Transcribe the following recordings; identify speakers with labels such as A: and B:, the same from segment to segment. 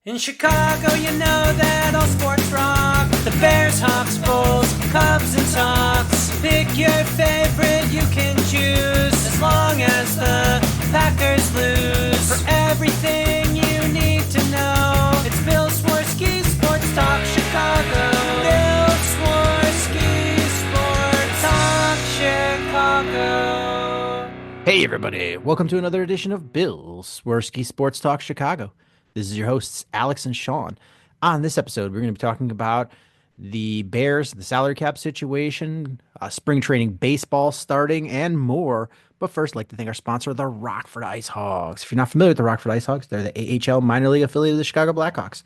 A: In Chicago, you know that all sports rock. The Bears, Hawks, Bulls, Cubs, and Sox. Pick your favorite, you can choose. As long as the Packers lose. For everything you need to know, it's Bill Swerski Sports Talk Chicago. Bill Swerski Sports Talk Chicago.
B: Hey everybody, welcome to another edition of Bill Swerski Sports Talk Chicago. This is your hosts Alex and Sean. On this episode, we're going to be talking about the Bears, the salary cap situation, spring training baseball starting, and more. But first, I'd like to thank our sponsor, the Rockford Ice Hogs. If you're not familiar with the Rockford Ice Hogs, they're the AHL minor league affiliate of the Chicago Blackhawks.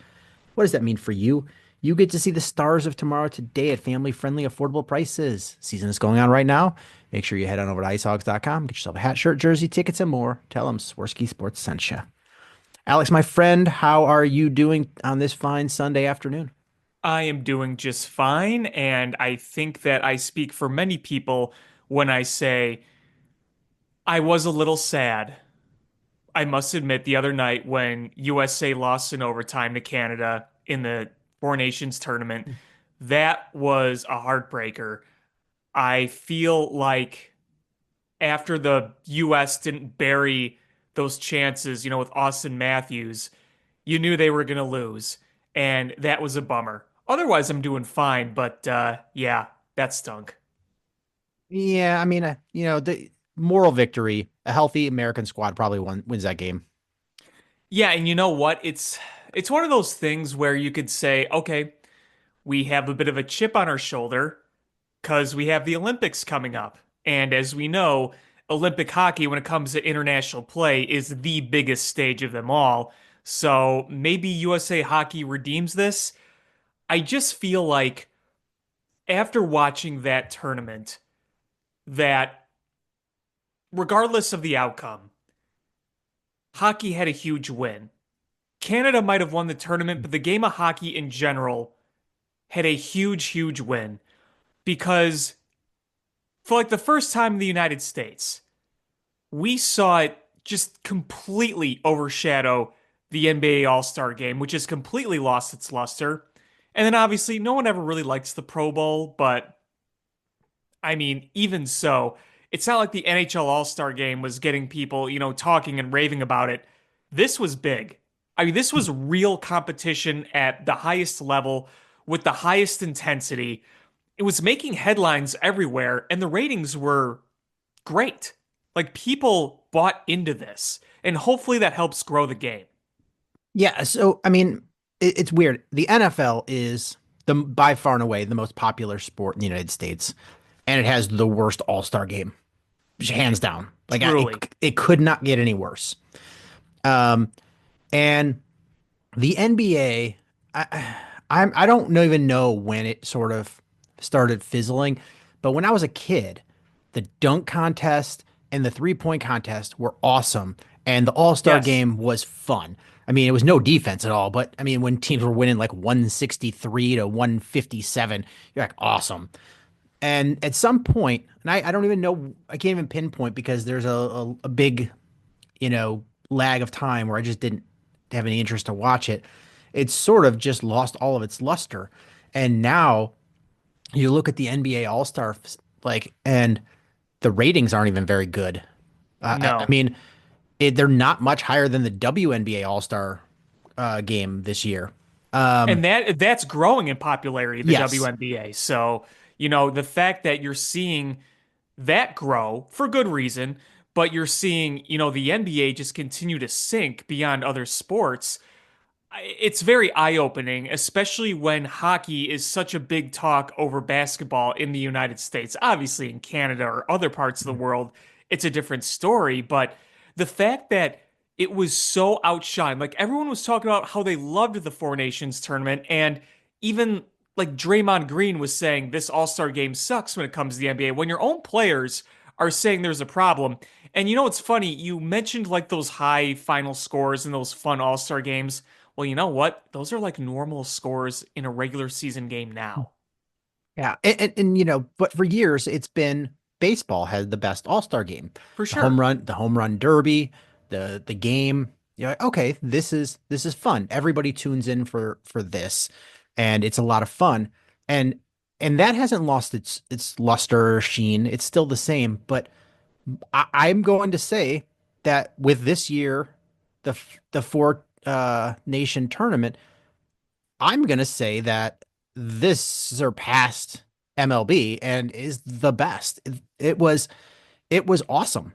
B: What does that mean for you? You get to see the stars of tomorrow today at family-friendly, affordable prices. Season is going on right now. Make sure you head on over to icehogs.com, get yourself a hat, shirt, jersey, tickets, and more. Tell them Swerski Sports sent you. Alex, my friend, how are you doing on this fine Sunday afternoon?
C: I am doing just fine, and I think that I speak for many people when I say I was a little sad. I must admit, the other night when USA lost in overtime to Canada in the Four Nations tournament, that was a heartbreaker. I feel like after the US didn't bury those chances, with Austin Matthews, you knew they were going to lose. And that was a bummer. Otherwise, I'm doing fine. But yeah, that stunk.
B: Yeah, I mean, the moral victory, a healthy American squad probably wins that game.
C: Yeah, and you know what? It's one of those things where you could say, okay, we have a bit of a chip on our shoulder because we have the Olympics coming up. And as we know, Olympic hockey, when it comes to international play, is the biggest stage of them all. So maybe USA Hockey redeems this. I just feel like after watching that tournament, that regardless of the outcome, hockey had a huge win. Canada might have won the tournament, but the game of hockey in general had a huge, huge win because for like the first time in the United States, we saw it just completely overshadow the NBA All-Star game, which has completely lost its luster. And then obviously, no one ever really likes the Pro Bowl, but I mean, even so, it's not like the NHL All-Star game was getting people, talking and raving about it. This was big. I mean, this was real competition at the highest level with the highest intensity. It was making headlines everywhere, and the ratings were great. Like people bought into this, and hopefully that helps grow the game.
B: Yeah, so I mean, it's weird. The NFL is the by far and away the most popular sport in the United States, and it has the worst All-Star game, hands down. Like
C: Truly.
B: it could not get any worse. Um, and the NBA, I don't even know when it sort of started fizzling, but when I was a kid, the dunk contest and the 3-point contest were awesome, and the All-Star
C: Yes.
B: game was fun. I mean, it was no defense at all, but I mean, when teams were winning like 163 to 157, you're like, awesome. And at some point, and I don't even know, I can't even pinpoint because there's a big, lag of time where I just didn't have any interest to watch it. It's sort of just lost all of its luster. And now you look at the NBA All-Star, and the ratings aren't even very good. I
C: No.
B: mean, they're not much higher than the WNBA All-Star game this year.
C: And that's growing in popularity, the
B: Yes.
C: WNBA. So, the fact that you're seeing that grow for good reason, but you're seeing, the NBA just continue to sink beyond other sports. It's very eye-opening, especially when hockey is such a big talk over basketball in the United States. Obviously, in Canada or other parts of the world, it's a different story. But the fact that it was so outshined, like everyone was talking about how they loved the Four Nations tournament, and even like Draymond Green was saying this All-Star game sucks when it comes to the NBA. When your own players are saying there's a problem. And it's funny, you mentioned like those high final scores and those fun All-Star games. Well, you know what? Those are like normal scores in a regular season game now.
B: Yeah. But for years it's been baseball had the best All-Star game.
C: For sure.
B: The home run derby, the game. you're like, okay, this is fun. Everybody tunes in for this, and it's a lot of fun. And and that hasn't lost its luster or sheen. It's still the same. But I'm going to say that with this year, the four nation tournament, I'm going to say that this surpassed MLB and is the best. It was awesome.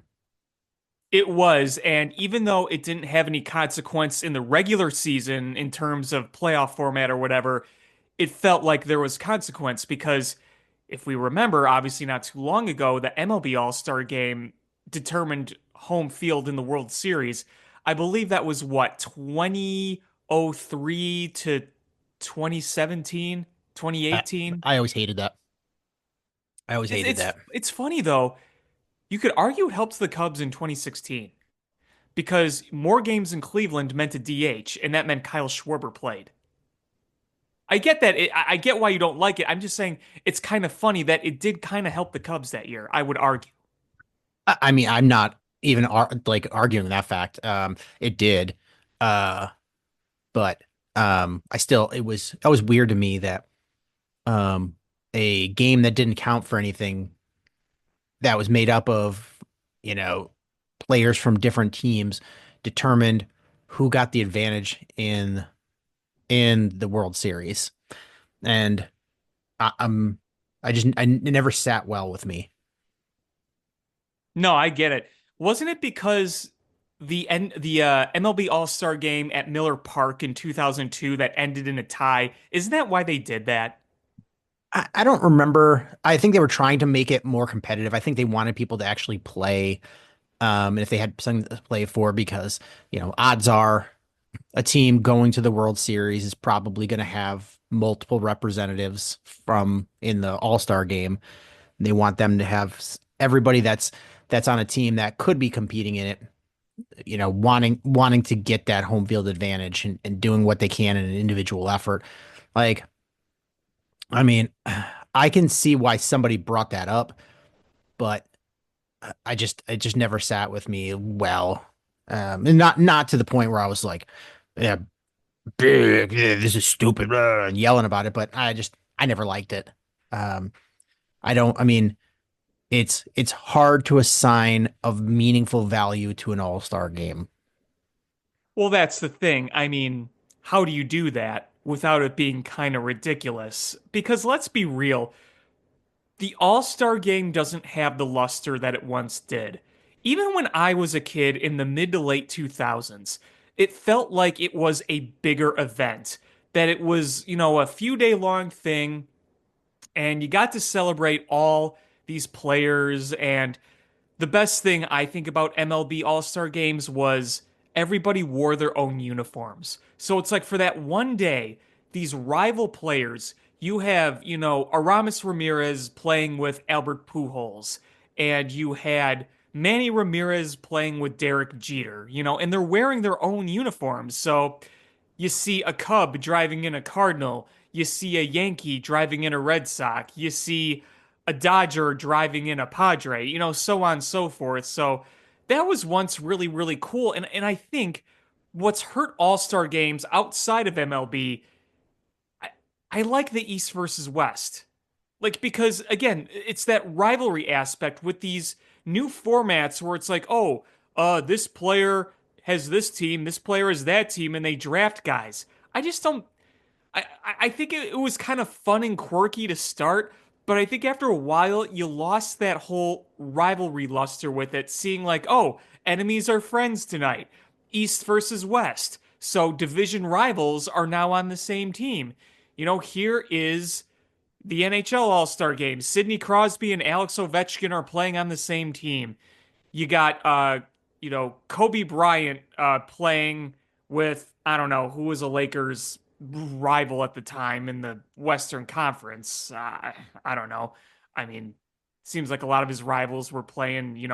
C: It was, and even though it didn't have any consequence in the regular season in terms of playoff format or whatever, it felt like there was consequence because if we remember, obviously not too long ago, the MLB All-Star game determined home field in the World Series. I believe that was what, 2003 to 2017,
B: I,
C: 2018.
B: I always hated that. I always
C: It's
B: hated
C: it's
B: that.
C: it's funny though. You could argue it helped the Cubs in 2016 because more games in Cleveland meant a DH, and that meant Kyle Schwarber played. I get that. I get why you don't like it. I'm just saying it's kind of funny that it did kind of help the Cubs that year, I would argue.
B: I mean, I'm not even arguing that fact. It did, uh, but I still it was weird to me that um a game that didn't count for anything that was made up of you know players from different teams determined who got the advantage in the World Series, and I'm I it never sat well with me.
C: No, I get it. Wasn't it because the MLB All-Star game at Miller Park in 2002 that ended in a tie? Isn't that why they did that?
B: I don't remember. I think they were trying to make it more competitive. I think they wanted people to actually play, and if they had something to play for, because odds are a team going to the World Series is probably going to have multiple representatives from in the All-Star game. They want them to have everybody that's on a team that could be competing in it, wanting to get that home field advantage and doing what they can in an individual effort. Like, I mean, I can see why somebody brought that up, but it just never sat with me well. And not to the point where I was like, yeah, big, yeah, this is stupid, and yelling about it, but I never liked it. Um, I mean, it's hard to assign of meaningful value to an all-star game.
C: Well, that's the thing. I mean, how do you do that without it being kind of ridiculous? Because let's be real, the All-Star game doesn't have the luster that it once did. Even when I was a kid in the mid to late 2000s, it felt like it was a bigger event, that it was, a few day long thing, and you got to celebrate all these players. And the best thing I think about MLB All-Star games was everybody wore their own uniforms. So it's like for that one day, these rival players, you have, Aramis Ramirez playing with Albert Pujols, and you had Manny Ramirez playing with Derek Jeter, and they're wearing their own uniforms. So you see a Cub driving in a Cardinal. You see a Yankee driving in a Red Sox. You see a Dodger driving in a Padre, so on and so forth. So that was once really, really cool. And I think what's hurt All-Star games outside of MLB, I, I like the East versus West. Like, because again, it's that rivalry aspect with these new formats where it's like, oh, this player has this team, this player has that team, and they draft guys. I just don't. I think it was kind of fun and quirky to start, but I think after a while you lost that whole rivalry luster with it, seeing like, oh, enemies are friends tonight, East versus West. So division rivals are now on the same team. Here is the NHL All-Star Game. Sidney Crosby and Alex Ovechkin are playing on the same team. You got Kobe Bryant playing with, I don't know, who was a Lakers rival at the time in the Western Conference. I don't know. I mean, seems like a lot of his rivals were playing,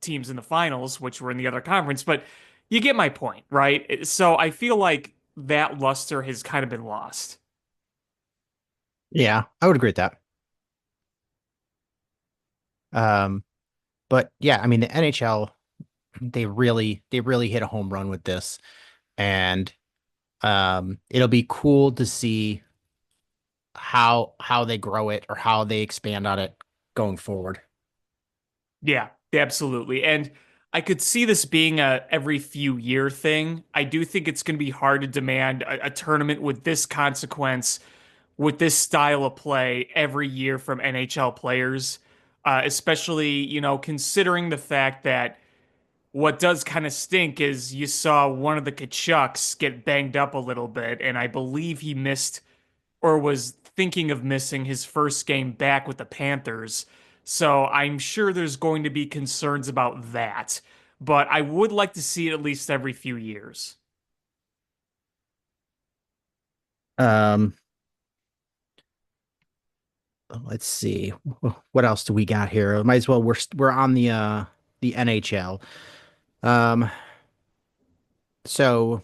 C: teams in the finals, which were in the other conference, but you get my point, right? So I feel like that luster has kind of been lost.
B: Yeah, I would agree with that. Um, but yeah, I mean the NHL. They really hit a home run with this, and it'll be cool to see how they grow it or how they expand on it going forward.
C: Yeah, absolutely. And I could see this being a every few year thing. I do think it's going to be hard to demand a tournament with this consequence, with this style of play every year from NHL players, especially, considering the fact that what does kind of stink is you saw one of the Kachucks get banged up a little bit, and I believe he missed or was thinking of missing his first game back with the Panthers. So I'm sure there's going to be concerns about that. But I would like to see it at least every few years.
B: Um, let's see. What else do we got here? Might as well we're on the NHL. Um, so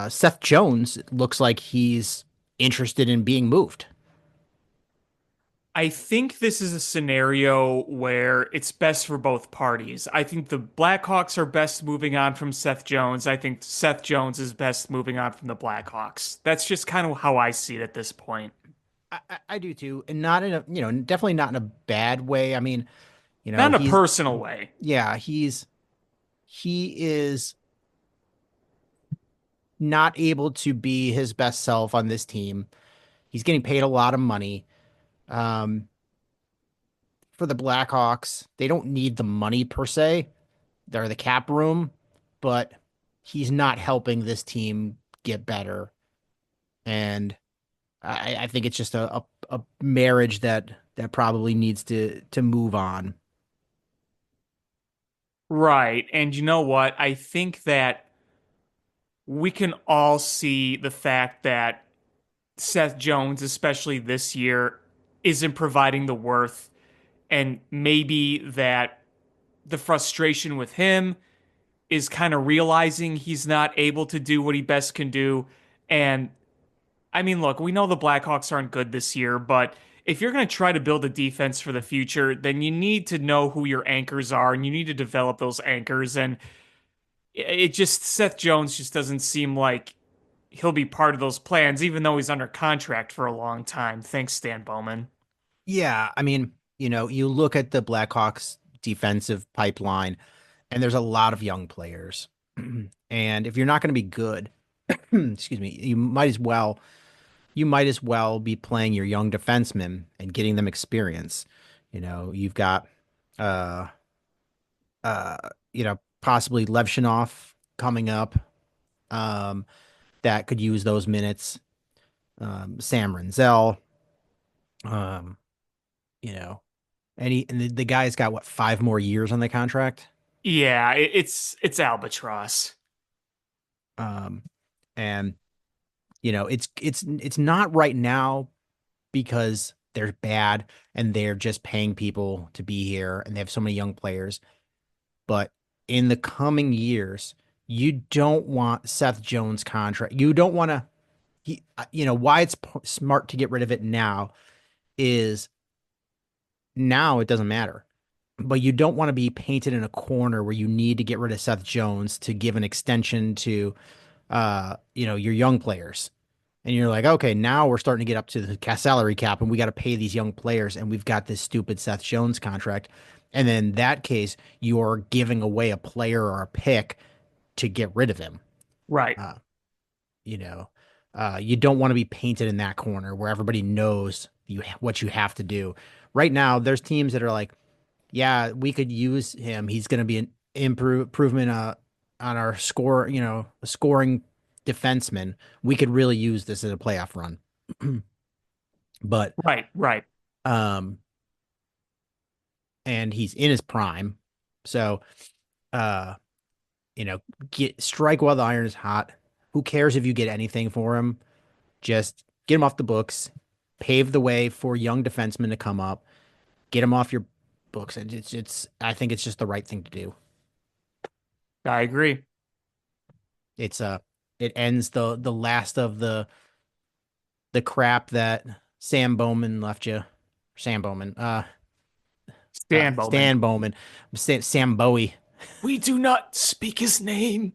B: Seth Jones looks like he's interested in being moved.
C: I think this is a scenario where it's best for both parties. I think the Blackhawks are best moving on from Seth Jones. I think Seth Jones is best moving on from the Blackhawks. That's just kind of how I see it at this point.
B: I do too, and not in a definitely not in a bad way. I mean,
C: Not in a
B: he's
C: personal way.
B: yeah, he is not able to be his best self on this team. He's getting paid a lot of money. Um, for the Blackhawks, they don't need the money per se. They're the cap room, but he's not helping this team get better. And I think it's just a marriage that probably needs to move on.
C: Right. And you know what? I think that we can all see the fact that Seth Jones, especially this year, isn't providing the worth. And maybe that the frustration with him is kind of realizing he's not able to do what he best can do. And I mean, look, we know the Blackhawks aren't good this year, but if you're going to try to build a defense for the future, then you need to know who your anchors are and you need to develop those anchors. And it just, Seth Jones just doesn't seem like he'll be part of those plans, even though he's under contract for a long time. Thanks, Stan Bowman.
B: Yeah, I mean, you look at the Blackhawks defensive pipeline, and there's a lot of young players. And if you're not going to be good, excuse me, you might as well be playing your young defensemen and getting them experience. You've got uh uh possibly Levshinov coming up um that could use those minutes. Sam Renzel, um, you know, and the guy's got what, 5 more years on the contract?
C: Yeah, it's albatross.
B: Um, and it's not right now because they're bad and they're just paying people to be here and they have so many young players. But in the coming years, you don't want Seth Jones' contract. You don't want to. Why it's smart to get rid of it now is now it doesn't matter. But you don't want to be painted in a corner where you need to get rid of Seth Jones to give an extension to, your young players. And you're like, okay, now we're starting to get up to the salary cap and we got to pay these young players and we've got this stupid Seth Jones contract. And then in that case, you're giving away a player or a pick to get rid of him.
C: Right.
B: Uh, you know, you don't want to be painted in that corner where everybody knows what you have to do. Right now, there's teams that are like, yeah, we could use him. He's going to be an improvement on our score, a scoring defenseman. We could really use this in a playoff run. But
C: Right, right.
B: um and he's in his prime. So uh get strike while the iron is hot. Who cares if you get anything for him? Just get him off the books, pave the way for young defensemen to come up, get him off your books. And it's I think it's just the right thing to do.
C: I agree.
B: It's it ends the last of the crap that Sam Bowman left you. Sam Bowman.
C: Stan Bowman.
B: Stan Bowman. Sam Bowie.
C: We do not speak his name.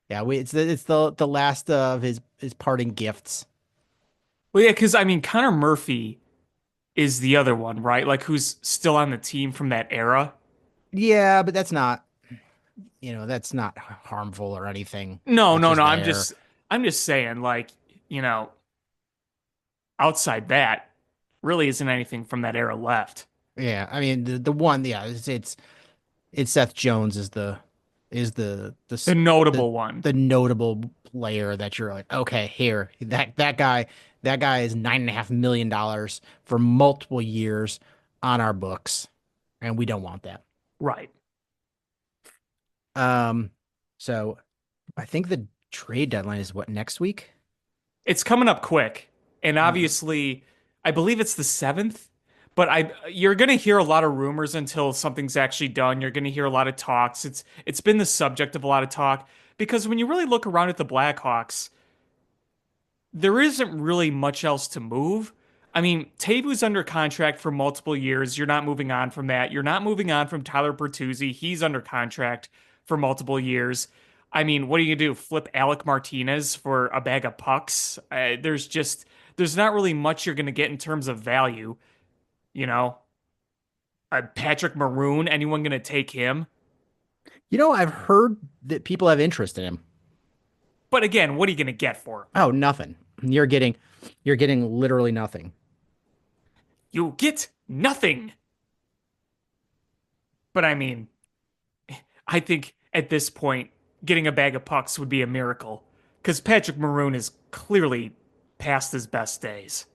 B: Yeah, it's the last of his parting gifts.
C: Well, yeah, because I mean, Connor Murphy is the other one, right? Like, who's still on the team from that era?
B: Yeah, but that's not harmful or anything.
C: No,
B: It's
C: no,
B: just
C: no.
B: there.
C: I'm just saying, like, you know, outside that, really isn't anything from that era left.
B: Yeah, I mean the one, yeah, it's Seth Jones is
C: The
B: the
C: notable one.
B: the notable player that you're like, okay, here that guy is $9.5 million for multiple years on our books, and we don't want that.
C: Right.
B: Um, so I think the trade deadline is what, next week?
C: It's coming up quick. And
B: Uh,
C: obviously, I believe it's the 7th, but you're going to hear a lot of rumors until something's actually done. You're going to hear a lot of talks. It's been the subject of a lot of talk because when you really look around at the Blackhawks, there isn't really much else to move. I mean, Teuvu's under contract for multiple years. You're not moving on from that. You're not moving on from Tyler Bertuzzi. He's under contract for multiple years. I mean, what are you gonna do? Flip Alec Martinez for a bag of pucks? There's not really much you're gonna get in terms of value. You know, Patrick Maroon. Anyone gonna take him?
B: I've heard that people have interest in him.
C: But again, what are you gonna get for him?
B: Oh, nothing. You're getting literally nothing.
C: You get nothing. But I mean, I think at this point, getting a bag of pucks would be a miracle because Patrick Maroon is clearly past his best days.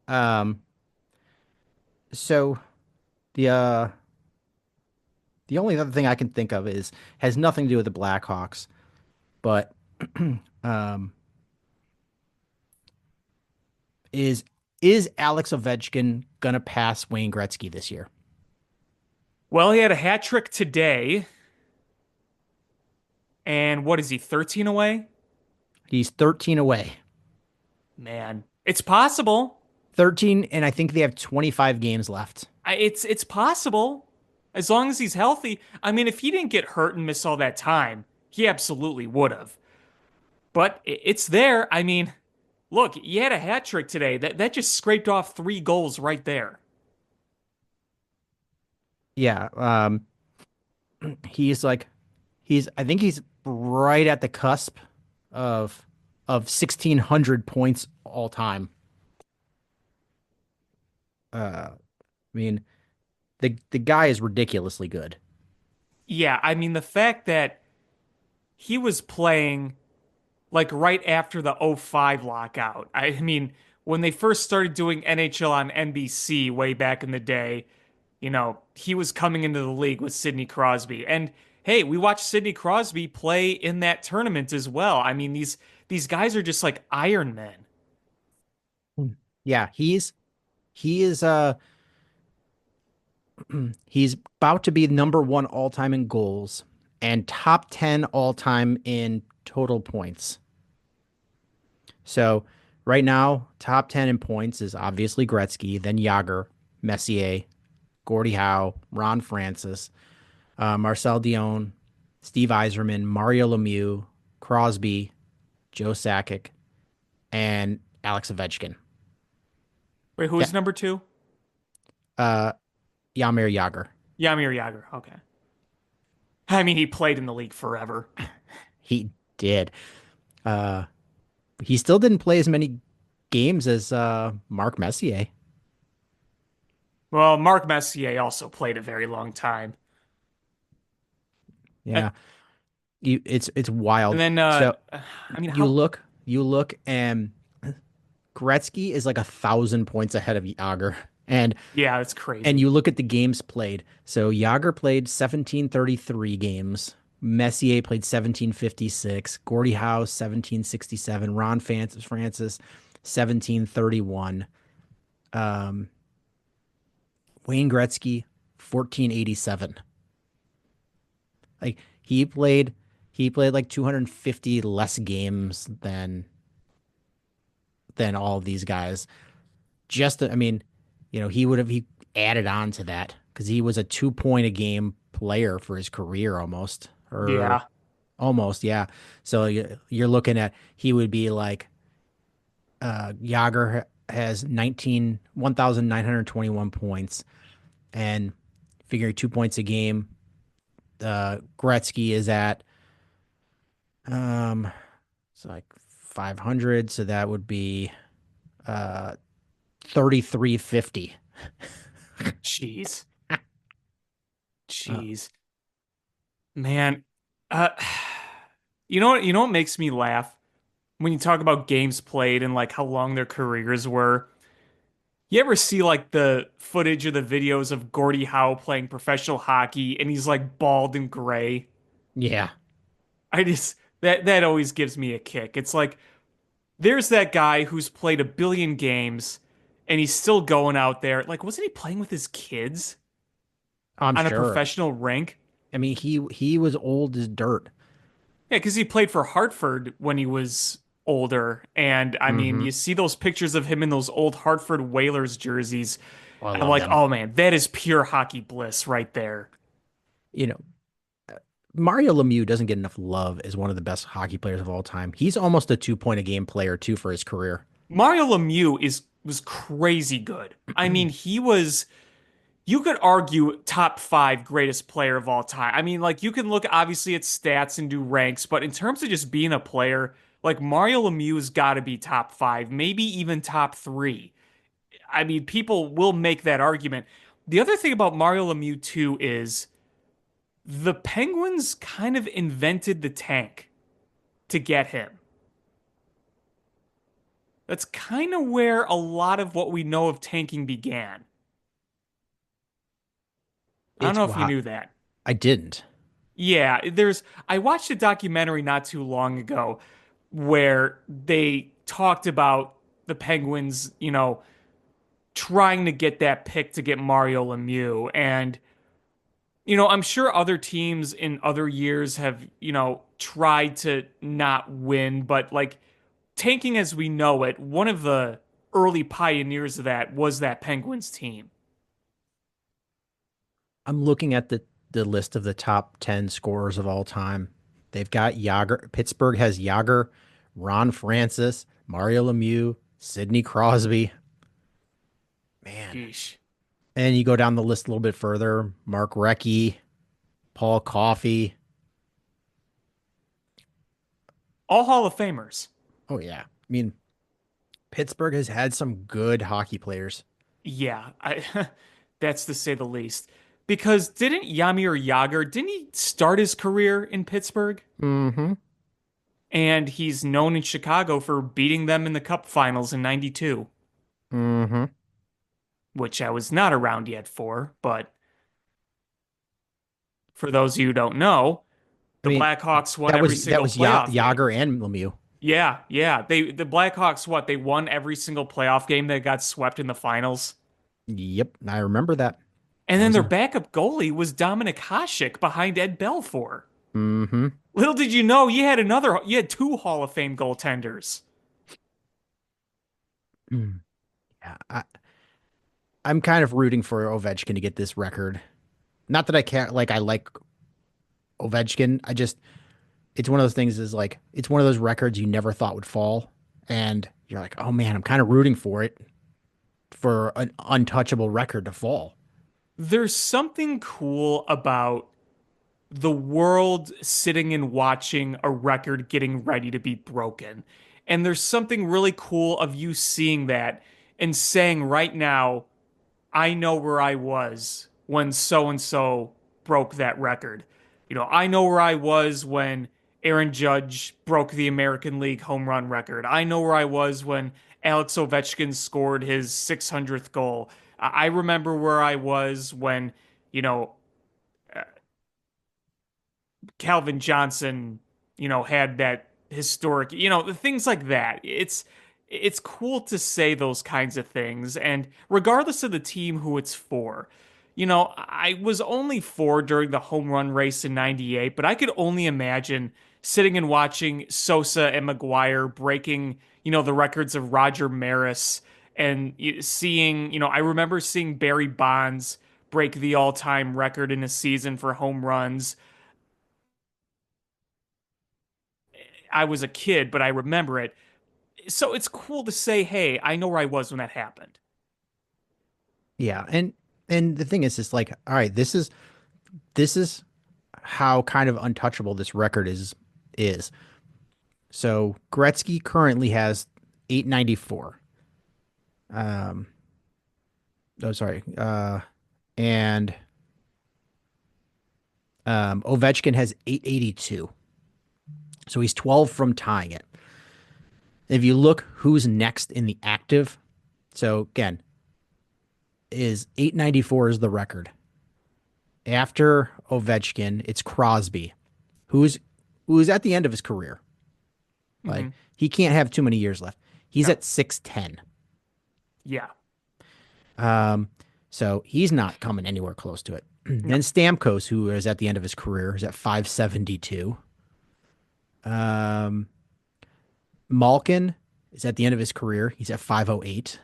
B: Um, so the uh the only other thing I can think of is has nothing to do with the Blackhawks, but um is is Alex Ovechkin gonna pass Wayne Gretzky this year?
C: Well, he had a hat trick today, and what is he, 13 away?
B: He's 13 away.
C: Man, it's possible.
B: 13, and I think they have 25 games left.
C: It's possible as long as he's healthy. I mean, if he didn't get hurt and miss all that time, he absolutely would have. But it's there. I mean, look, he had a hat trick today. That just scraped off 3 goals right there.
B: Yeah, he's like I think he's right at the cusp of 1600 points all time. I mean, the guy is ridiculously good.
C: Yeah, I mean the fact that he was playing like right after the '05 lockout. I mean, when they first started doing NHL on NBC way back in the day, he was coming into the league with Sidney Crosby. And hey, we watched Sidney Crosby play in that tournament as well. I mean, these guys are just like Iron Men.
B: Yeah, he is he's about to be number one all time in goals and top 10 all time in total points. So right now, top 10 in points is obviously Gretzky, then Yager, Messier, Gordie Howe, Ron Francis, Marcel Dion, Steve Yzerman, Mario Lemieux, Crosby, Joe Sakic, and Alex Ovechkin.
C: Wait,
B: Yeah,
C: who's number two?
B: uh, Jaromir Jagr.
C: Yamir Yager. Okay. I mean, he played in the league forever.
B: He did. Uh, he still didn't play as many games as Mark Messier.
C: Well, Mark Messier also played a very long time. And
B: Yeah, it's
C: and
B: wild.
C: then,
B: So
C: I mean,
B: you
C: how?
B: look, you look, and Gretzky is like 1,000 points ahead of Yager,
C: Yeah, that's
B: and
C: crazy.
B: you look at the games played. So Yager played 1733 games. Messier played 1756. Gordie Howe 1767. Ron Francis 1731. Um, Wayne Gretzky 1487. Like he played like 250 less games than all of these guys. I mean, he would have he added on to that because he was a 2 point a game player for his career almost, or
C: Yeah.
B: almost, yeah. So you're looking at he would be like Yager has 1,921 points, and figuring 2 points a game. Gretzky is at um, it's like 500, so that would be uh 3,350.
C: Jeez.
B: Uh,
C: Jeez. Man. Uh you know what makes me laugh? When you talk about games played and like how long their careers were. You ever see like the footage or the videos of Gordie Howe playing professional hockey and he's like bald and gray?
B: yeah,
C: I just that always gives me a kick. It's like there's that guy who's played a billion games and he's still going out there. Like, wasn't he playing with his kids
B: I'm
C: on a
B: sure.
C: professional rink?
B: I mean, he was old as dirt.
C: Yeah, because he played for Hartford when he was older. And I mean,
B: Mm-hmm.
C: you see those pictures of him in those old Hartford Whalers jerseys.
B: Oh, I
C: I'm
B: love
C: like,
B: them.
C: oh man, that is pure hockey bliss right there.
B: You know, Mario Lemieux doesn't get enough love as one of the best hockey players of all time. He's almost a 2 point a game player too for his career.
C: Mario Lemieux is was crazy good. I mean, he was you could argue top five greatest player of all time. I mean, like you can look obviously at stats and do ranks, but in terms of just being a player, like Mario Lemieux's got to be top five, maybe even top three. I mean, people will make that argument. The other thing about Mario Lemieux too is the Penguins kind of invented the tank to get him. That's kind of where a lot of what we know of tanking began. I don't
B: It's
C: know if you
B: wow.
C: knew that.
B: I didn't.
C: Yeah, I watched a documentary not too long ago where they talked about the Penguins, trying to get that pick to get Mario Lemieux. And, I'm sure other teams in other years have, tried to not win, but like tanking as we know it, one of the early pioneers of that was that Penguins team.
B: I'm looking at the list of the top 10 scorers of all time. They've got Yager. Pittsburgh has Yager, Ron Francis, Mario Lemieux, Sidney Crosby. Man.
C: Sheesh.
B: And you go down the list a little bit further. Mark Recchi, Paul Coffey.
C: All Hall of Famers.
B: Oh yeah. I mean, Pittsburgh has had some good hockey players.
C: Yeah, that's to say the least. Because didn't Yamir Yager, didn't he start his career in Pittsburgh?
B: Mm-hmm.
C: And he's known in Chicago for beating them in the Cup Finals in '92,
B: Mm-hmm.
C: which I was not around yet for. But for those of you who don't know,
B: I
C: the
B: mean,
C: Blackhawks won
B: that
C: every
B: was that
C: single
B: was
C: playoff game.
B: Yager and Lemieux.
C: Yeah, yeah. The Blackhawks, what, they won every single playoff game that got swept in the finals.
B: Yep, I remember that.
C: And
B: I
C: then
B: was
C: their
B: in.
C: backup goalie was Dominic Hasek behind Ed Belfour.
B: Mm-hmm.
C: Little did you know you had two Hall of Fame goaltenders.
B: Mm. Yeah, I'm kind of rooting for Ovechkin to get this record. Not that I care, like I like Ovechkin. I just it's one of those things is like it's one of those records you never thought would fall, and you're like, oh man, I'm kind of rooting for it for an untouchable record to fall.
C: There's something cool about the world sitting and watching a record getting ready to be broken. And there's something really cool of you seeing that and saying right now, I know where I was when so and so broke that record. I know where I was when Aaron Judge broke the American League home run record. I know where I was when Alex Ovechkin scored his 600th goal. I remember where I was when, you know, Calvin Johnson, had that historic, the things like that. It's cool to say those kinds of things, and regardless of the team who it's for. I was only four during the home run race in '98, but I could only imagine sitting and watching Sosa and McGuire breaking, the records of Roger Maris and seeing, I remember seeing Barry Bonds break the all-time record in a season for home runs. I was a kid, but I remember it. So it's cool to say, hey, I know where I was when that happened.
B: Yeah, and the thing is like, all right, this is how kind of untouchable this record is. So Gretzky currently has 894. Um, oh sorry. And Ovechkin has 882. So he's 12 from tying it. If you look who's next in the active, so again, is 894 is the record. After Ovechkin, it's Crosby, who's who's at the end of his career.
C: Hmm.
B: Like he can't have too many years left. He's
C: No.
B: at 610.
C: Yeah.
B: Um, so he's not coming anywhere close to it.
C: No.
B: Then Stamkos, who is at the end of his career, is at 572. Um, Malkin is at the end of his career. He's at 508.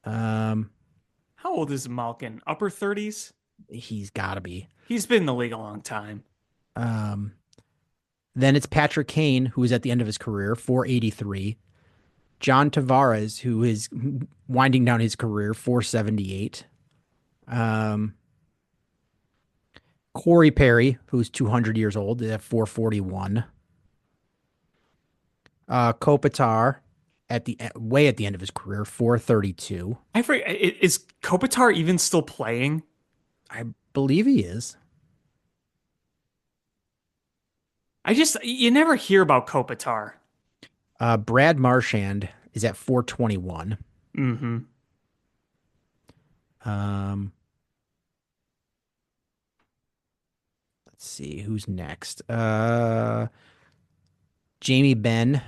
B: Um,
C: How old is Malkin? Upper 30s?
B: he's got to be.
C: He's been in the league a long time.
B: Um, then it's Patrick Kane, who is at the end of his career, 483. John Tavares, who is winding down his career, 478. Um, Corey Perry, who's 200 years old, at 441. Kopitar at the way at the end of his career, 432.
C: I forget, is Kopitar even still playing?
B: I believe he is.
C: You never hear about Kopitar.
B: Brad Marchand is at 421.
C: Hmm.
B: Um, let's see who's next. Jamie Benn,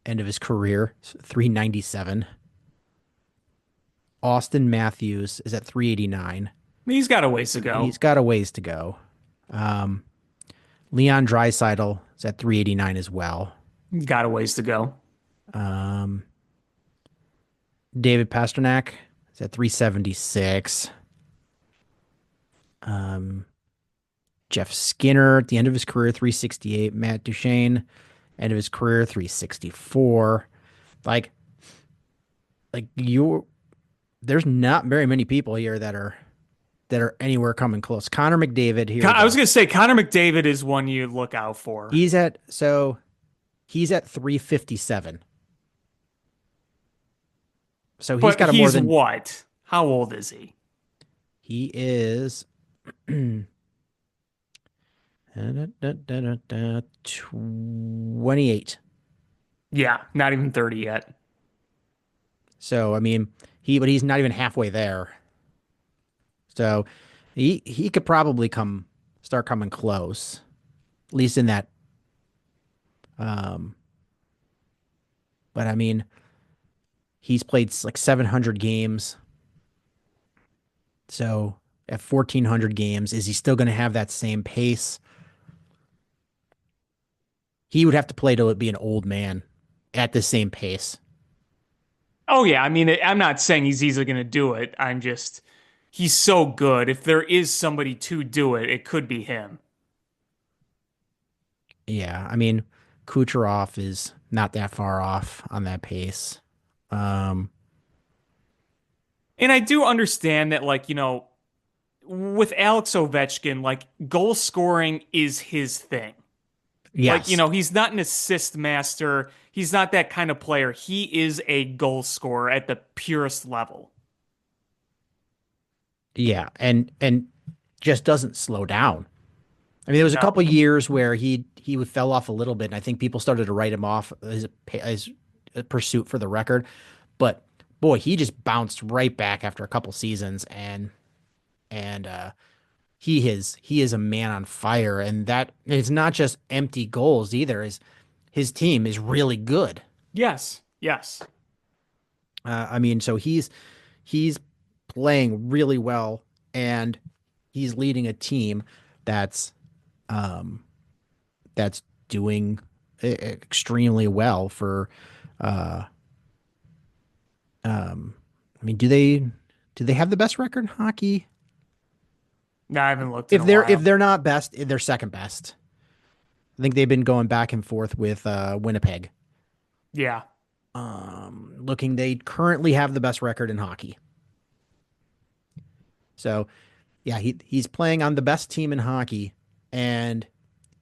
B: end of his career, 397. Austin Matthews is at 389.
C: He's got a ways to go.
B: He's got a ways to go. Um, Leon Draisaitl is at 389 as well.
C: He's got a ways to go.
B: Um, David Pasternak is at 376. Um, Jeff Skinner at the end of his career, 368. Matt Duchene, end of his career, 364. Like, you, there's not very many people here that are anywhere coming close. Connor McDavid here.
C: I was gonna say Connor McDavid is one you look out for.
B: He's at 357. So he's
C: But
B: got a more
C: he's
B: than
C: what? How old is he?
B: he is 28.
C: Yeah, not even 30 yet.
B: So I mean, he's not even halfway there. So he could probably start coming close, at least in that. Um, but I mean, he's played like 700 games. So at 1,400 games, is he still going to have that same pace? He would have to play to be an old man at the same pace.
C: Oh yeah, I mean, I'm not saying he's easily gonna do it. He's so good. If there is somebody to do it, it could be him.
B: Yeah, I mean, Kucherov is not that far off on that pace. Um,
C: And I do understand that, like, with Alex Ovechkin, like, goal scoring is his thing. Like,
B: yes,
C: he's not an assist master. He's not that kind of player. He is a goal scorer at the purest level.
B: yeah, and just doesn't slow down. I mean, there was a
C: No.
B: couple years where he fell off a little bit, and I think people started to write him off as a pursuit for the record. But boy, he just bounced right back after a couple seasons, and he is a man on fire, and that it's not just empty goals either. Is his team is really good.
C: Yes. Yes.
B: I mean, so he's playing really well, and he's leading a team that's um that's doing extremely well for uh Um, I mean, do they have the best record in hockey?
C: No, I haven't looked in
B: If
C: a
B: they're
C: while.
B: not best, they're second best. I think they've been going back and forth with Winnipeg.
C: Yeah.
B: Looking, they currently have the best record in hockey. So yeah, he's playing on the best team in hockey, and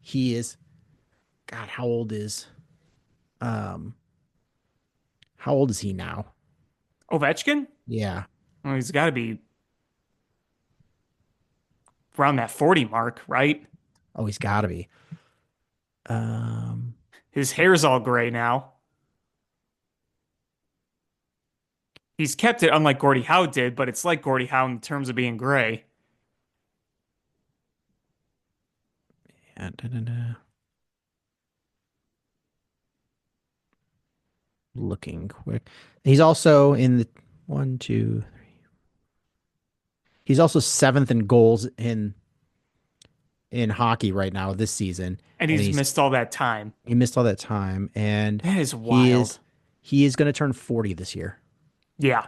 B: he is God. Um how old is he now?
C: Ovechkin?
B: Yeah.
C: Well, he's got to be around that 40 mark, right?
B: Oh, he's got to be. Um,
C: His hair's all gray now. He's kept it unlike Gordie Howe did, but it's like Gordie Howe in terms of being gray.
B: yeah, da. Looking quick. He's also in the one, two. He's also seventh in goals in hockey right now this season,
C: And
B: and
C: he's missed all that time.
B: he missed all that time, and
C: That is
B: he
C: wild.
B: is he is going to turn 40 this year.
C: Yeah.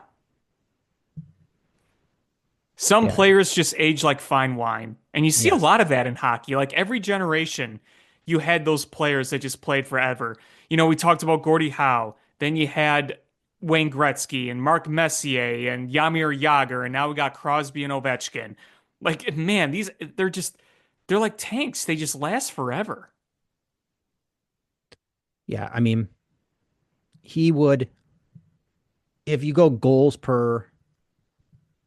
C: Some
B: Yeah.
C: players just age like fine wine. And you see a
B: Yes.
C: lot of that in hockey. Like every generation, you had those players that just played forever. You know, we talked about Gordie Howe. Then you had Wayne Gretzky and Mark Messier and Yamir Jagr. And now we got Crosby and Ovechkin. Like, man, they're like tanks. They just last forever.
B: Yeah. I mean, he would if you go goals per,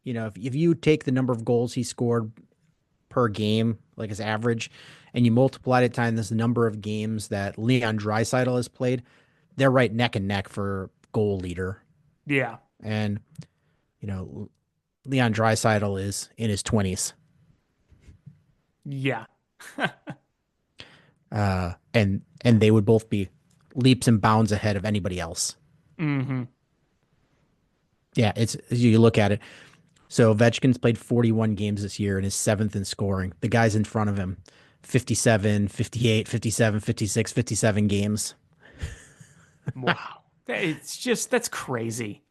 B: if you take the number of goals he scored per game, like his average, and you multiply it times the number of games that Leon Draisaitl has played, they're right neck and neck for goal leader.
C: Yeah.
B: And you know, Leon Draisaitl is in his 20s,
C: Yeah.
B: and they would both be leaps and bounds ahead of anybody else.
C: Hmm.
B: Yeah, it's you look at it. So Ovechkin's played 41 games this year and is seventh in scoring. The guys in front of him, 57, 58, 57, 56, 57 games.
C: Wow. That's crazy.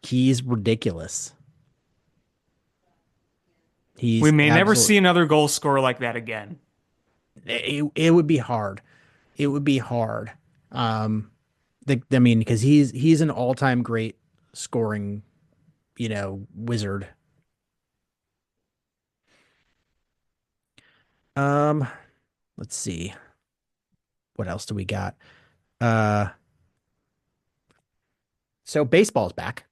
B: He's ridiculous.
C: We
B: He's
C: may never
B: absolutely.
C: see another goal scorer like that again.
B: It would be hard. It would be hard. Um, I mean, because he's an all-time great scoring, wizard. Um, let's see. What else do we got? Uh, so baseball's back.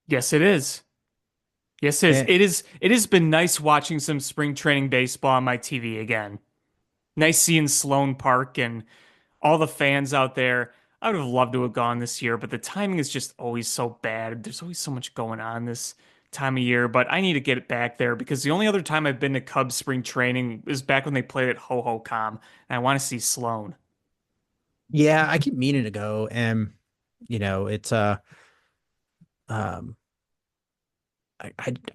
C: Yes, it is. Yes, it is.
B: Eh,
C: It is. It has been nice watching some spring training baseball on my TV again. Nice seeing Sloan Park and all the fans out there. I would have loved to have gone this year, but the timing is just always so bad. There's always so much going on this time of year, but I need to get it back there because the only other time I've been to Cubs spring training is back when they played at Ho Ho Com, and I want to see Sloan.
B: yeah, I keep meaning to go, and it's um, I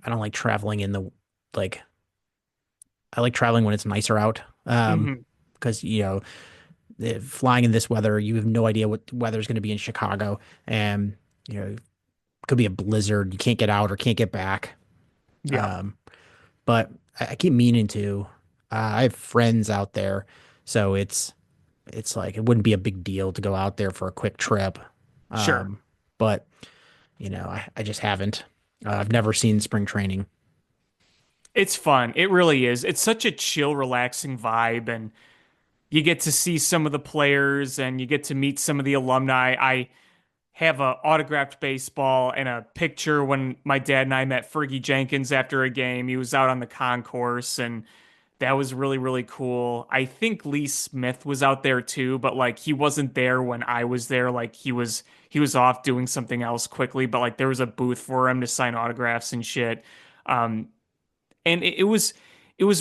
B: don't like traveling in the like. I like traveling when it's nicer out.
C: Hmm.
B: Because flying in this weather, you have no idea what the weather's going to be in Chicago, and it could be a blizzard. You can't get out or can't get back.
C: Yeah,
B: Um, but I keep meaning to. I have friends out there, so it's like it wouldn't be a big deal to go out there for a quick trip.
C: sure.
B: Um, but I just haven't. I've never seen spring training.
C: It's fun. It really is. It's such a chill, relaxing vibe, and you get to see some of the players and you get to meet some of the alumni. I have a autographed baseball and a picture when my dad and I met Fergie Jenkins after a game. He was out on the concourse and that was really, really cool. I think Lee Smith was out there too, but like he wasn't there when I was there. Like he was off doing something else quickly, but like there was a booth for him to sign autographs and shit. Um, and it was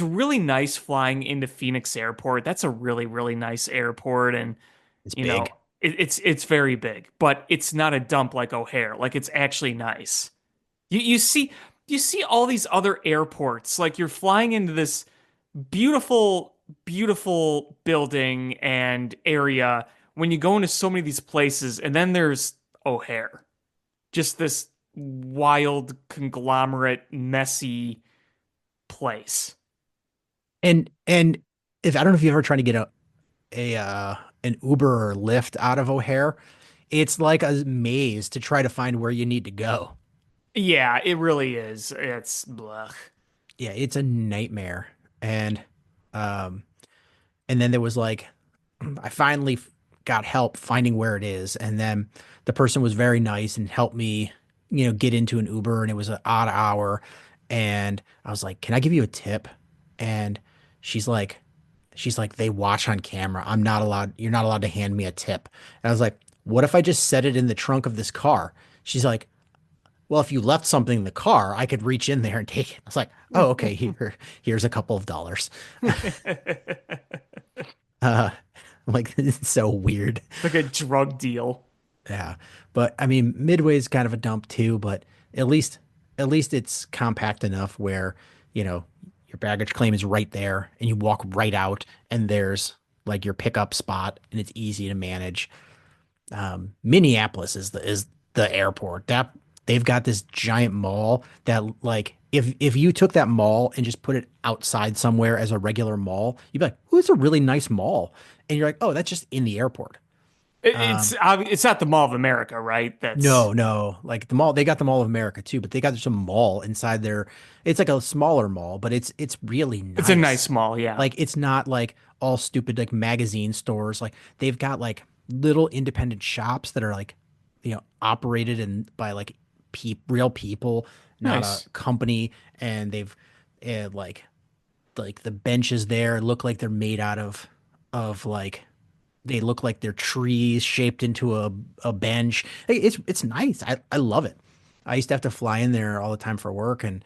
C: really nice flying into Phoenix Airport. That's a really, really nice airport, and
B: It's
C: you know,
B: big.
C: it's very big, but it's not a dump like O'Hare. Like it's actually nice. You see all these other airports. Like you're flying into this beautiful, beautiful building and area when you go into so many of these places, and then there's O'Hare. just this wild conglomerate messy place.
B: And if I don't know if you've ever tried to get a an Uber or Lyft out of O'Hare, it's like a maze to try to find where you need to go.
C: Yeah, it really is. It's blech.
B: Yeah, it's a nightmare. Um and then there was like I finally got help finding where it is, and then the person was very nice and helped me, get into an Uber, and it was an odd hour, and I was like, "Can I give you a tip?" And she's like, "They watch on camera. I'm not allowed. You're not allowed to hand me a tip." And I was like, "What if I just set it in the trunk of this car?" She's like, "Well, if you left something in the car, I could reach in there and take it." I was like, "Oh, okay. Here's a couple of dollars." Uh, like it's so weird.
C: Like a drug deal.
B: Yeah. But I mean, Midway is kind of a dump too, but at least at least it's compact enough where, you know, your baggage claim is right there and you walk right out and there's like your pickup spot and it's easy to manage. Minneapolis is the airport. That they've got this giant mall that like if you took that mall and just put it outside somewhere as a regular mall, you'd be like, "Oh, it's a really nice mall." And you're like, "Oh, that's just in the airport."
C: It's not the Mall of America, right? That's
B: No, no. Like the mall, they got the Mall of America too, but they got some mall inside there. It's like a smaller mall, but it's really
C: it's a
B: nice.
C: nice mall, yeah.
B: Like it's not like all stupid like magazine stores. Like they've got like little independent shops that are like, operated and by like real people, not a
C: Nice.
B: company. And they've like the benches there look like they're made out of like they look like they're trees shaped into a bench. Hey, it's nice. I love it. I used to have to fly in there all the time for work, and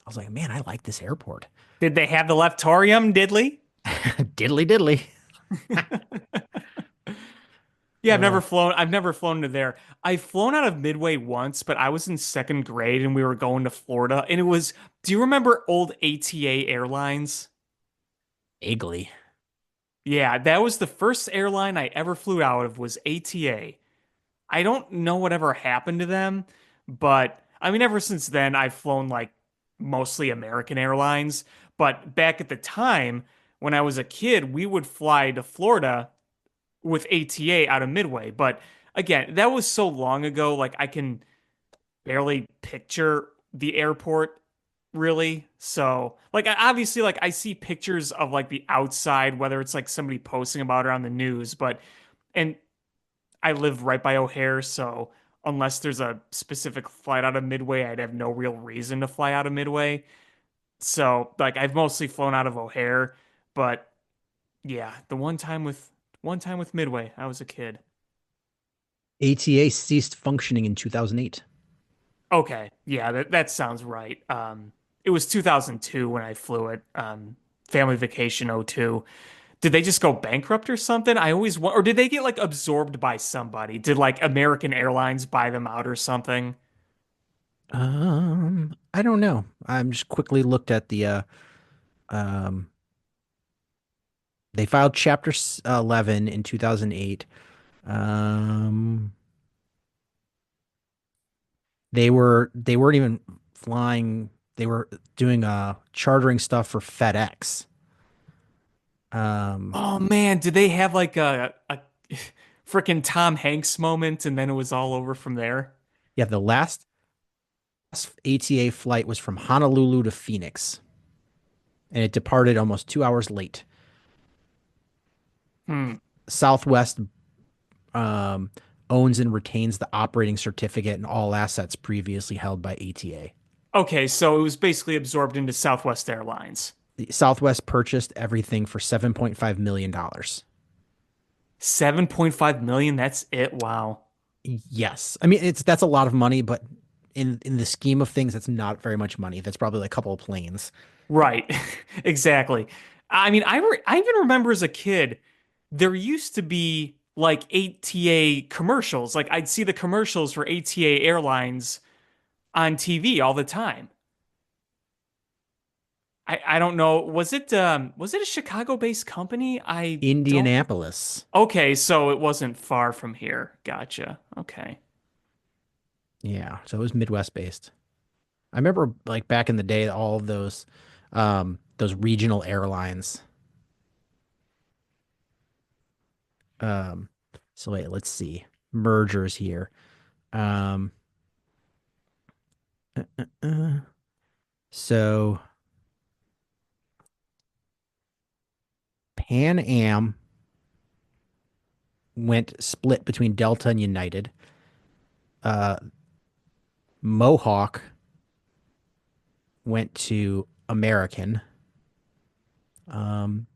B: I was like, man, I like this airport.
C: Did they have the Leftorium, Diddley?
B: Diddly diddly.
C: Yeah,
B: Uh,
C: I've never flown to there. I've flown out of Midway once, but I was in second grade and we were going to Florida. And it was, do you remember old ATA Airlines?
B: Vaguely.
C: Yeah, that was the first airline I ever flew out of was ATA. I don't know whatever happened to them, but I mean, ever since then, I've flown like mostly American Airlines. But back at the time, when I was a kid, we would fly to Florida with ATA out of Midway. But again, that was so long ago, like I can barely picture the airport really. So, like obviously like I see pictures of like the outside, whether it's like somebody posting about it on the news, but and I live right by O'Hare, so unless there's a specific flight out of Midway, I'd have no real reason to fly out of Midway. So, like I've mostly flown out of O'Hare, but yeah, the one time with Midway, I was a kid.
B: ATA ceased functioning in 2008.
C: Okay, yeah, that sounds right. It was 2002 when I flew it. Family Vacation '02. Did they just go bankrupt or something? I always want, or did they get like absorbed by somebody? Did like American Airlines buy them out or something?
B: I don't know. I'm just quickly looked at the um they filed chapter 11 in 2008. Um they weren't even flying. They were doing chartering stuff for FedEx. Um,
C: Oh man, did they have like a freaking Tom Hanks moment and then it was all over from there?
B: yeah, the last ATA flight was from Honolulu to Phoenix, and it departed almost 2 hours late.
C: Hmm.
B: Southwest um, owns and retains the operating certificate and all assets previously held by ATA.
C: Okay, so it was basically absorbed into Southwest Airlines.
B: Southwest purchased everything for $7.5 million dollars.
C: 7.5 million, that's it. Wow.
B: Yes. I mean, that's a lot of money, but in the scheme of things, that's not very much money. That's probably like a couple of planes.
C: Right. Exactly. I mean, I even remember as a kid, there used to be like ATA commercials. Like I'd see the commercials for ATA Airlines on TV all the time. I don't know. Was it a Chicago-based company? I don't.
B: Indianapolis.
C: Okay, so it wasn't far from here. Gotcha. Okay.
B: Yeah, so it was Midwest based. I remember like back in the day, all of those regional airlines. Um, so wait, let's see. Mergers here. Um, uh, so Pan Am went split between Delta and United. Uh, Mohawk went to American.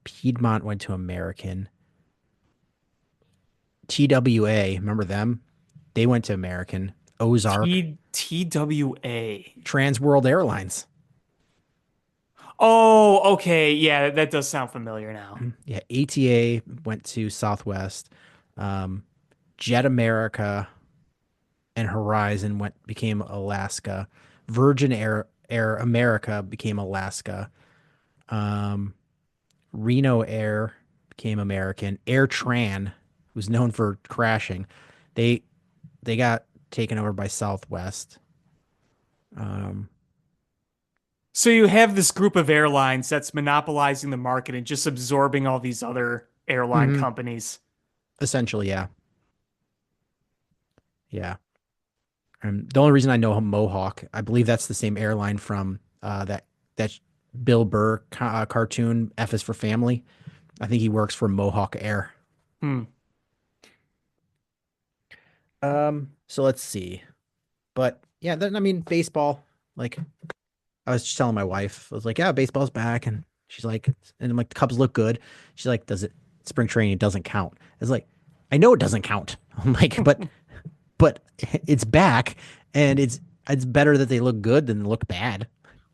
B: Piedmont went to American. TWA, remember them? They went to American. Ozark,
C: TWA.
B: Trans World Airlines.
C: Oh, okay. Yeah, that does sound familiar now.
B: Yeah, ATA went to Southwest. Um, Jet America and Horizon became Alaska. Virgin Air America became Alaska. Um, Reno Air became American. Air Tran was known for crashing. They they got taken over by Southwest. Um,
C: So you have this group of airlines that's monopolizing the market and just absorbing all these other airline
B: mhm,
C: companies.
B: essentially, yeah, yeah. And the only reason I know Mohawk, I believe that's the same airline from that Bill Burr cartoon F is for Family. I think he works for Mohawk Air.
C: Hmm.
B: So let's see. But yeah, then I mean baseball. Like I was just telling my wife, I was like, yeah, baseball's back, and she's like, and I'm like, the Cubs look good. She's like, does it spring training doesn't count? It's like, I know it doesn't count. I'm like, but it's back, and it's better that they look good than look bad.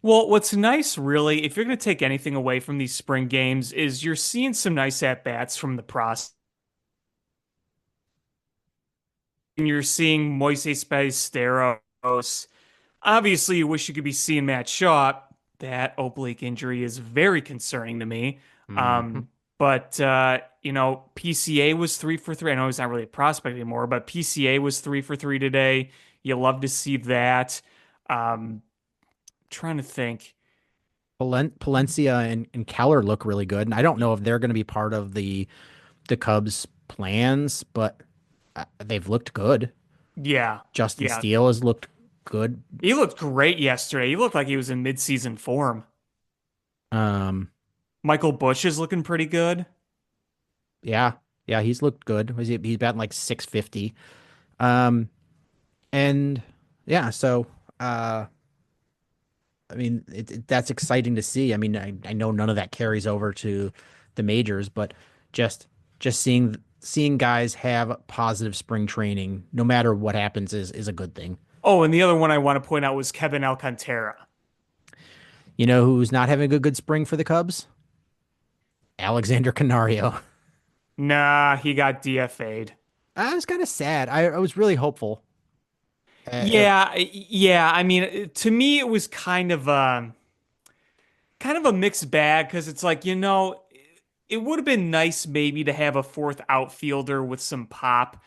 C: Well, what's nice, really, if you're going to take anything away from these spring games, is you're seeing some nice at bats from the process. And you're seeing Moises Ballesteros. Obviously, you wish you could be seeing Matt Shaw. That oblique injury is very concerning to me.
B: Mhm.
C: But PCA was 3 for 3. I know he's not really a prospect anymore, but PCA was 3 for 3 today. You love to see that. Trying to think.
B: Palencia and Keller look really good, and I don't know if they're going to be part of the Cubs' plans, but they've looked good.
C: Yeah,
B: Justin
C: yeah.
B: Steele has looked good.
C: He looked great yesterday. He looked like he was in midseason form.
B: Um,
C: Michael Bush is looking pretty good.
B: yeah, yeah, he's looked good. He's batting like 650. Um, and yeah, so uh, I mean, that's exciting to see. I mean, I know none of that carries over to the majors, but just just seeing guys have positive spring training, no matter what happens, is a good thing.
C: Oh, and the other one I want to point out was Kevin Alcantara.
B: You know who's not having a good spring for the Cubs? Alexander Canario.
C: Nah, he got DFA'd.
B: I was kind of sad. I was really hopeful. Uh,
C: Yeah. I mean, to me, it was kind of a mixed bag because it's like, it would have been nice maybe to have a fourth outfielder with some pop,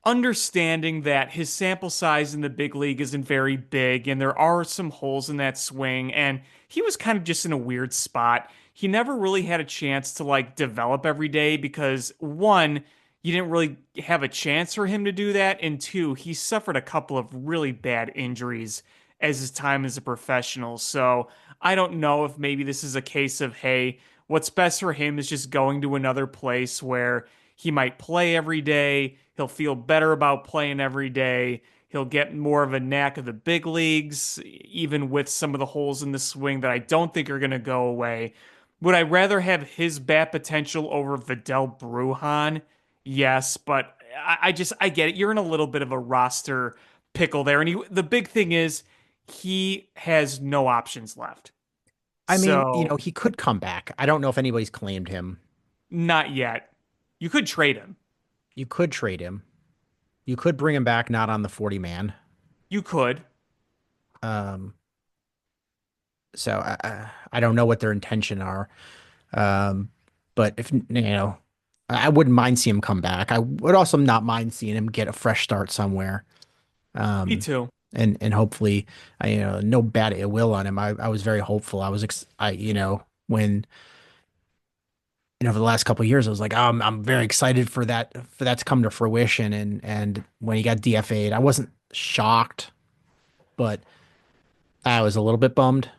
C: understanding that his sample size in the big league isn't very big and there are some holes in that swing. And he was kind of just in a weird spot. He never really had a chance to like develop every day because one, you didn't really have a chance for him to do that. And two, he suffered a couple of really bad injuries as his time as a professional. So I don't know if maybe this is a case of, hey, what's best for him is just going to another place where he might play every day. He'll feel better about playing every day. He'll get more of a knack of the big leagues, even with some of the holes in the swing that I don't think are going to go away. Would I rather have his bat potential over Vidal Brujan? Yes, but I get it. You're in a little bit of a roster pickle there. And the big thing is he has no options left.
B: I mean,
C: So,
B: he could come back. I don't know if anybody's claimed him.
C: not yet. You could trade him.
B: You could trade him. You could bring him back, not on the 40 man.
C: You could.
B: Um, so I don't know what their intention are. Um, but if I wouldn't mind seeing him come back. I would also not mind seeing him get a fresh start somewhere.
C: Me too.
B: And hopefully, no bad ill will on him. I was very hopeful. When for the last couple of years, I was like, oh, I'm very excited for that to come to fruition. And when he got DFA'd, I wasn't shocked, but I was a little bit bummed.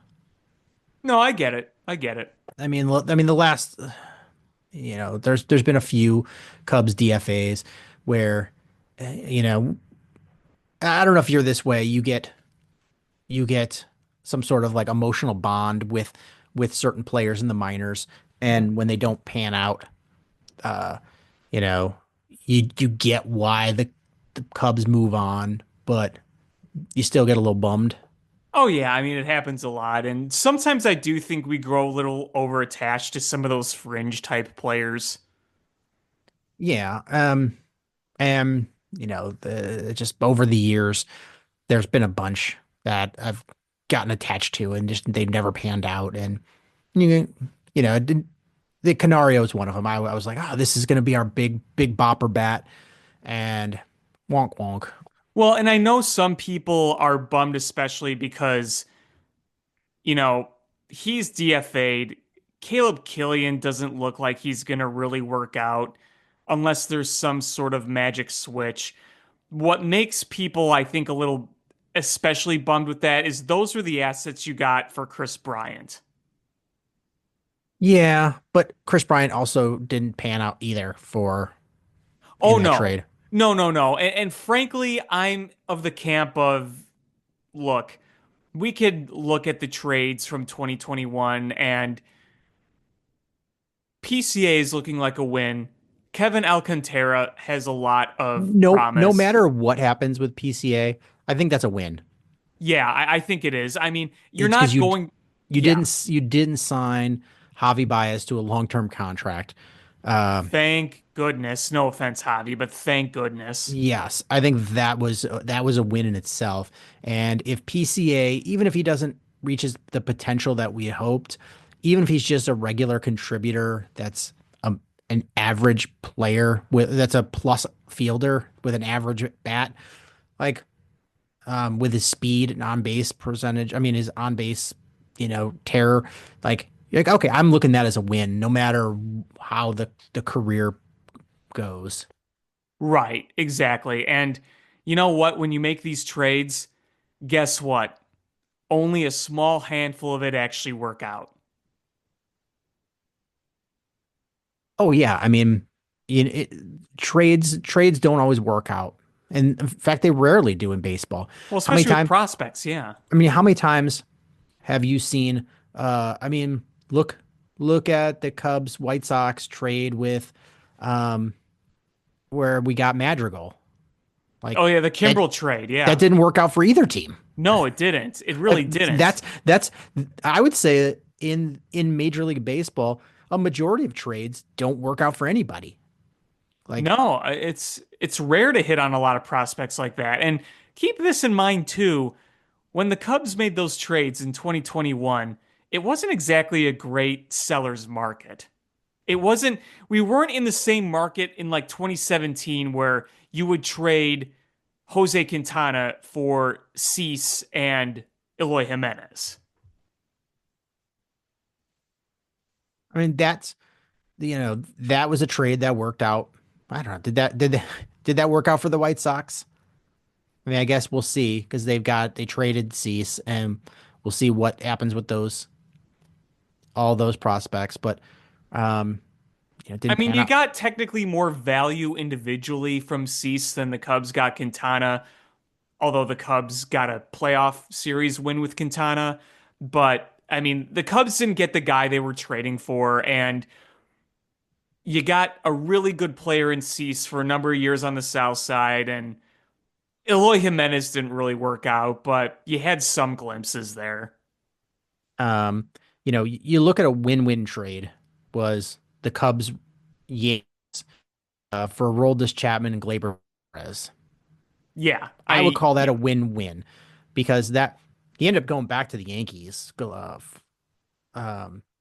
C: No, I get it. I get it.
B: The last, there's been a few Cubs DFAs where, I don't know if you're this way. You get some sort of like emotional bond with certain players in the minors, and when they don't pan out, uh, you know, you get why the Cubs move on, but you still get a little bummed.
C: Oh yeah, I mean it happens a lot, and sometimes I do think we grow a little over attached to some of those fringe type players.
B: Yeah. And the just over the years, there's been a bunch that I've gotten attached to, and just they've never panned out. And you the Canario is one of them. I was like, oh, this is going to be our big bopper bat, and wonk wonk.
C: Well, and I know some people are bummed, especially because, you know, he's DFA'd. Caleb Killian doesn't look like he's going to really work out unless there's some sort of magic switch. What makes people, I think, a little especially bummed with that is those are the assets you got for Chris Bryant.
B: Yeah, but Chris Bryant also didn't pan out either for
C: Oh,
B: in that
C: no.
B: trade.
C: No, no, no. And frankly, I'm of the camp of look, we could look at the trades from 2021 and PCA is looking like a win. Kevin Alcantara has a lot of
B: No
C: promise.
B: matter what happens with PCA, I think that's a win.
C: Yeah, I think it is. I mean, you're
B: It's because
C: not going, yeah,
B: you didn't sign Javi Baez to a long-term contract. Uh,
C: thank goodness. No offense, Javi, but thank goodness.
B: yes, I think that was a win in itself. And if PCA, even if he doesn't reach the potential that we hoped, even if he's just a regular contributor, an average player that's a plus fielder with an average bat, like with his speed and on base percentage. I mean, his on base, terror. Like, you're like, okay, I'm looking at that as a win, no matter how the career goes.
C: Right, exactly. And you know what? When you make these trades, guess what? Only a small handful of it actually work out.
B: Oh yeah, I mean, trades don't always work out, and in fact, they rarely do in baseball.
C: Well,
B: How many
C: especially with
B: times?
C: prospects, yeah.
B: I mean, how many times have you seen? I mean, look at the Cubs White Sox trade with, um, where we got Madrigal. Like
C: Oh yeah, the
B: that
C: Kimbrel trade,
B: that
C: yeah.
B: didn't work out for either team.
C: No, it didn't. It
B: Uh,
C: really didn't.
B: that's I would say that in Major League Baseball, a majority of trades don't work out for anybody. Like,
C: No, it's rare to hit on a lot of prospects like that. And keep this in mind too, when the Cubs made those trades in 2021, it wasn't exactly a great seller's market. It wasn't, we weren't in the same market in like 2017 where you would trade Jose Quintana for Cease and Eloy Jimenez.
B: I mean, that was a trade that worked out. I don't know. Did that work out for the White Sox? I mean, I guess we'll see because they traded Cease, and we'll see what happens with all those prospects. But um, it
C: I
B: didn't
C: mean,
B: pan
C: you
B: out.
C: got technically more value individually from Cease than the Cubs got Quintana, although the Cubs got a playoff series win with Quintana. But I mean, the Cubs didn't get the guy they were trading for, and you got a really good player in Cease for a number of years on the South Side, and Eloy Jimenez didn't really work out, but you had some glimpses there.
B: Um, you look at a win-win trade was the Cubs, yeah, for Aroldis Chapman and Gleyber Perez.
C: Yeah,
B: I would
C: I
B: call that
C: yeah.
B: a win-win because that he ended up going back to the Yankees.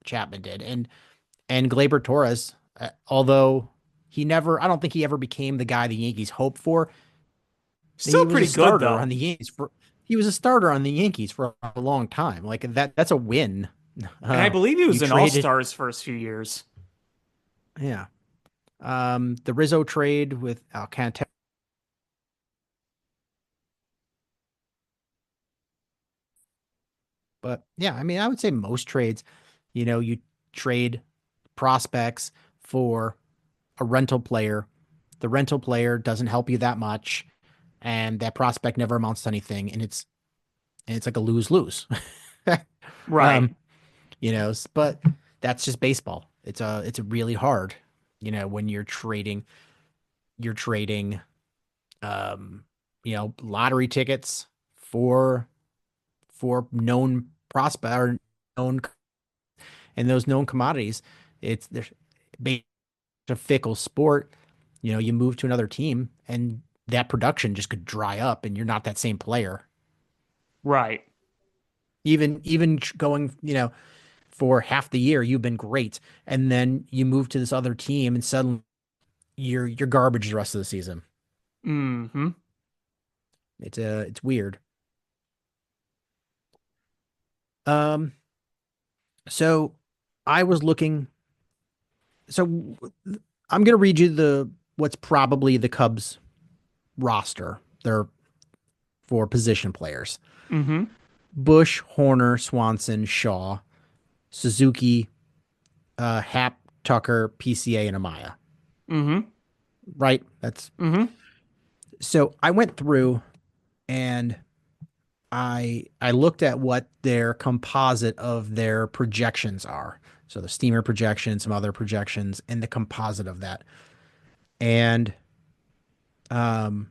B: Chapman did, and Gleyber Torres, although I don't think he ever became the guy the Yankees hoped for.
C: Still pretty good though.
B: He was a starter on the Yankees for a long time. Like that's a win.
C: And I believe he
B: You
C: was an
B: traded,
C: all-star his first few years.
B: yeah. The Rizzo trade with Alcantara. But yeah, I mean, I would say most trades, you trade prospects for a rental player. The rental player doesn't help you that much, and that prospect never amounts to anything, and it's like a lose-lose.
C: Right.
B: Um, but that's just baseball. It's a really hard, when you're trading um, lottery tickets for known prospect or known and those known commodities. There's a fickle sport. You move to another team and that production just could dry up and you're not that same player.
C: Right.
B: Even going, for half the year you've been great and then you move to this other team and suddenly you're garbage the rest of the season.
C: Mm-hmm.
B: It's weird. Um so I was looking so I'm going to read you the what's probably the Cubs roster. They're for position players.
C: Mm-hmm.
B: Bush, Horner, Swanson, Shaw, Suzuki, Hap, Tucker, PCA, and Amaya.
C: Mm-hmm.
B: Right? That's
C: Mm-hmm.
B: so I went through and I looked at what their composite of their projections are. So the steamer projection, some other projections, and the composite of that. And um,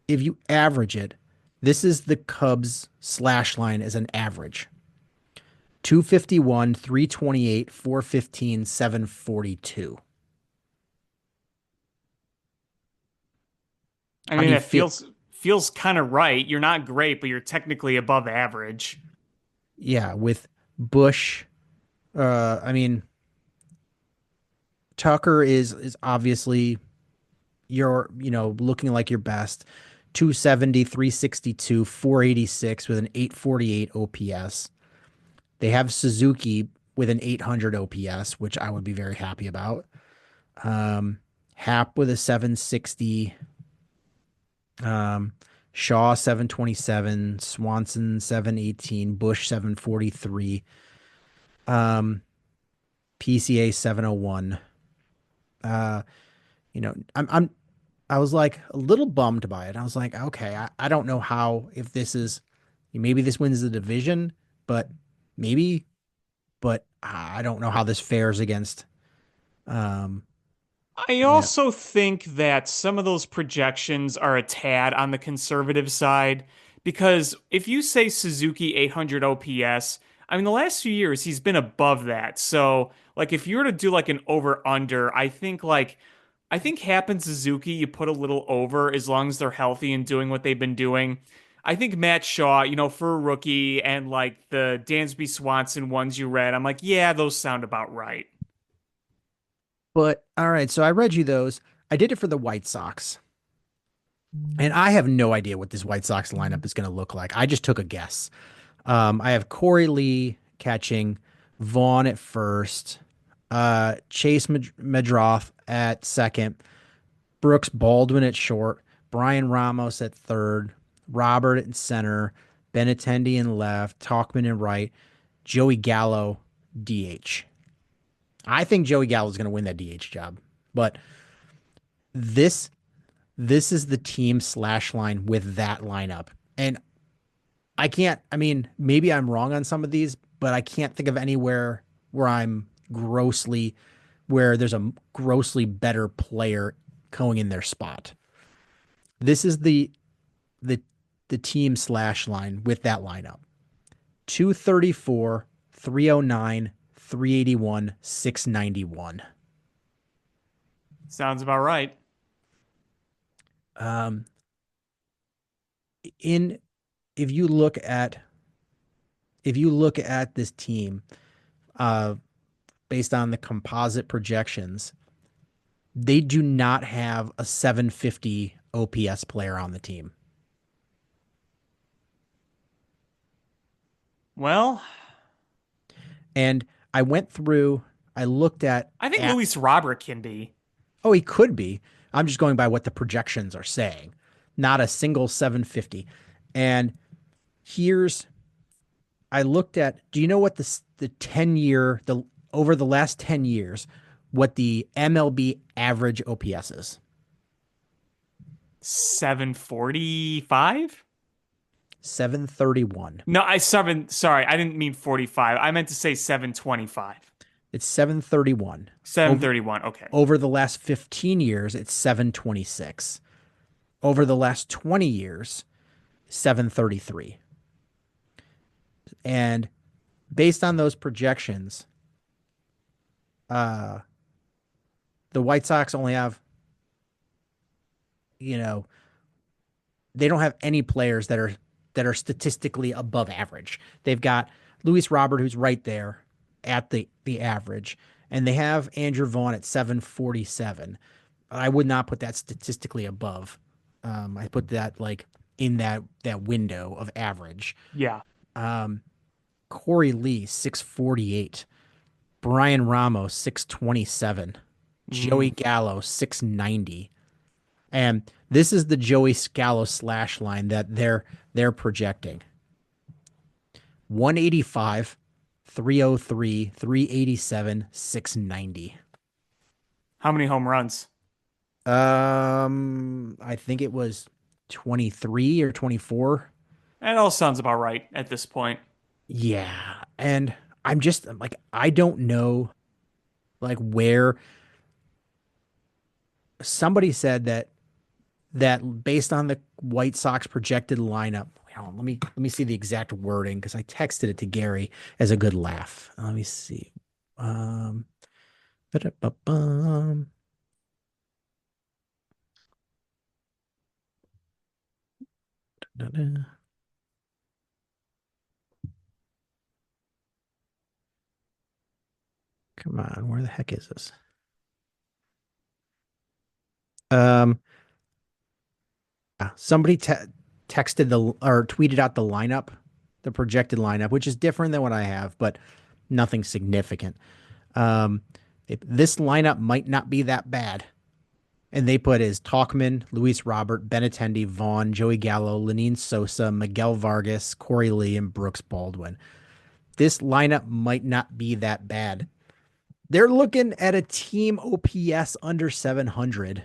B: if you average it, this is the Cubs slash line as an average. 251, 328, 415, 742.
C: I
B: How do
C: mean,
B: you
C: it
B: feel?
C: feels kind of right. You're not great, but you're technically above average.
B: Yeah, with Bush, I mean, Tucker is obviously your, looking like your best. 270, 362, 486 with an 848 OPS. They have Suzuki with an 800 OPS, which I would be very happy about. Um, Hap with a 760. Um, Shaw 727, Swanson 718, Bush 743, um, PCA 701. Uh, I was like a little bummed by it. I was like, okay, I don't know how if this is maybe this wins the division, but maybe, but I don't know how this fares against um,
C: I
B: you know,
C: also think that some of those projections are a tad on the conservative side because if you say Suzuki 800 OPS, I mean, the last few years he's been above that. So, like, if you were to do like an over under, I think Happ and Suzuki, you put a little over as long as they're healthy and doing what they've been doing. I think Matt Shaw, for a rookie and like the Dansby Swanson ones you read, I'm like, yeah, those sound about right.
B: but all right, so I read you those. I did it for the White Sox. And I have no idea what this White Sox lineup is going to look like. I just took a guess. I have Corey Lee catching, Vaughn at first, Chase Medroff at second, Brooks Baldwin at short, Brian Ramos at third, Robert at center, Benintendi in left, Talkman in right, Joey Gallo DH. I think Joey Gallo is going to win that DH job, but this this is the team slash line with that lineup, and I mean, maybe I'm wrong on some of these, but I can't think of anywhere where where there's a grossly better player going in their spot. This is the, the team slash line with that lineup 234, 309, 381, 691.
C: Sounds about right.
B: Um, in, if you look at, this team, uh, based on the composite projections, they do not have a 750 OPS player on the team.
C: Well,
B: And I went through, I looked
C: I think
B: at
C: Luis Robert can be.
B: oh, he could be. I'm just going by what the projections are saying, not a single 750. And here's I looked at, do you know what the 10-year, the over the last 10 years, what the MLB average OPS is?
C: 745?
B: 731.
C: No, sorry, I didn't mean 45. I meant to say 725.
B: It's 731. Over
C: 731. Okay.
B: over the last 15 years, it's 726. Over the last 20 years, 733. And based on those projections, uh the White Sox only have, you know, they don't have any players that are statistically above average. They've got Luis Robert, who's right there at the average, and they have Andrew Vaughn at 747. I would not put that statistically above. I put that like in that window of average.
C: Yeah.
B: Um, Corey Lee 648, Brian Ramos 627, Joey
C: Mm.
B: Gallo 690. And this is the Joey Scalo slash line that they're projecting. 185, 303, 387, 690.
C: How many home runs?
B: I think it was 23 or 24.
C: That all sounds about right at this point.
B: Yeah. And I'm like, I don't know like where somebody said that based on the White Sox projected lineup. Hold on, let me see the exact wording because I texted it to Gary as a good laugh. Let me see. Um, ba-da-ba-bum. Da-da. Come on, where the heck is this? Um, somebody texted the or tweeted out the lineup, the projected lineup, which is different than what I have, but nothing significant. Um, this lineup might not be that bad. And they put is Talkman, Luis Robert, Benintendi, Vaughn, Joey Gallo, Lenine Sosa, Miguel Vargas, Corey Lee, and Brooks Baldwin. This lineup might not be that bad. They're looking at a team OPS under 700.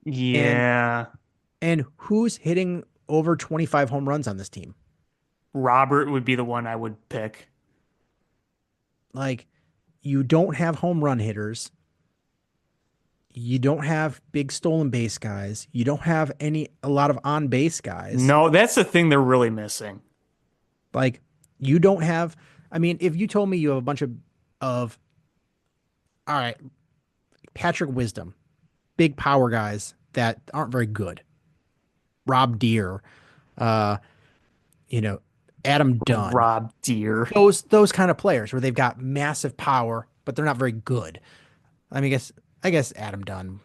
B: And
C: Yeah.
B: and who's hitting over 25 home runs on this team?
C: Robert would be the one I would pick.
B: Like you don't have home run hitters. You don't have big stolen base guys. You don't have a lot of on base guys.
C: No, that's the thing they're really missing.
B: Like you don't have, I mean, if you told me you have a bunch of all right, Patrick Wisdom, big power guys that aren't very good. Rob Deere, uh, you know, Adam Dunn.
C: Rob Deere.
B: Those kind of players where they've got massive power, but they're not very good. I mean, I guess Adam Dunn.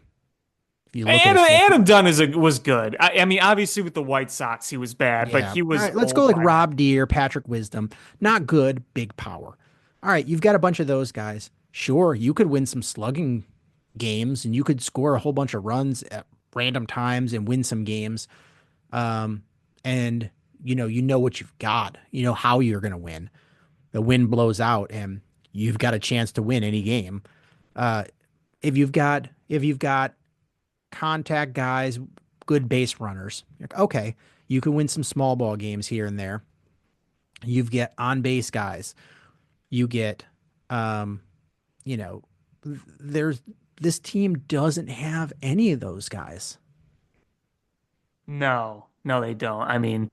B: If you look at his whole,
C: Adam Dunn was good. I mean, obviously with the White Sox, he was bad, but
B: yeah.
C: he
B: All
C: was
B: right, let's
C: old
B: go like
C: by now.
B: Rob Deere, Patrick Wisdom. Not good, big power. All right, you've got a bunch of those guys. Sure, you could win some slugging games and you could score a whole bunch of runs at random times and win some games. Um, and you know what you've got. You know how you're going to win. The wind blows out and you've got a chance to win any game. Uh, if you've got contact guys, good base runners, okay, you can win some small ball games here and there. You've get on base guys. You get, um, you know, there's this team doesn't have any of those guys.
C: No, no, they don't. I mean,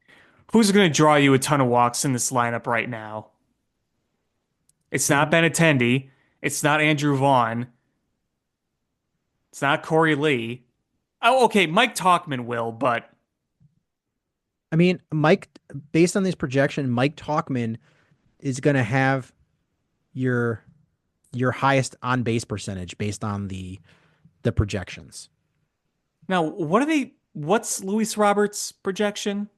C: who's going to draw you a ton of walks in this lineup right now? It's not Benintendi. It's not Andrew Vaughn. It's not Corey Lee. Oh, okay, Mike Talkman will, but
B: I mean, Mike, based on this projection, Mike Talkman is going to have your your highest on base percentage based on the projections.
C: now what's Luis Roberts' projection?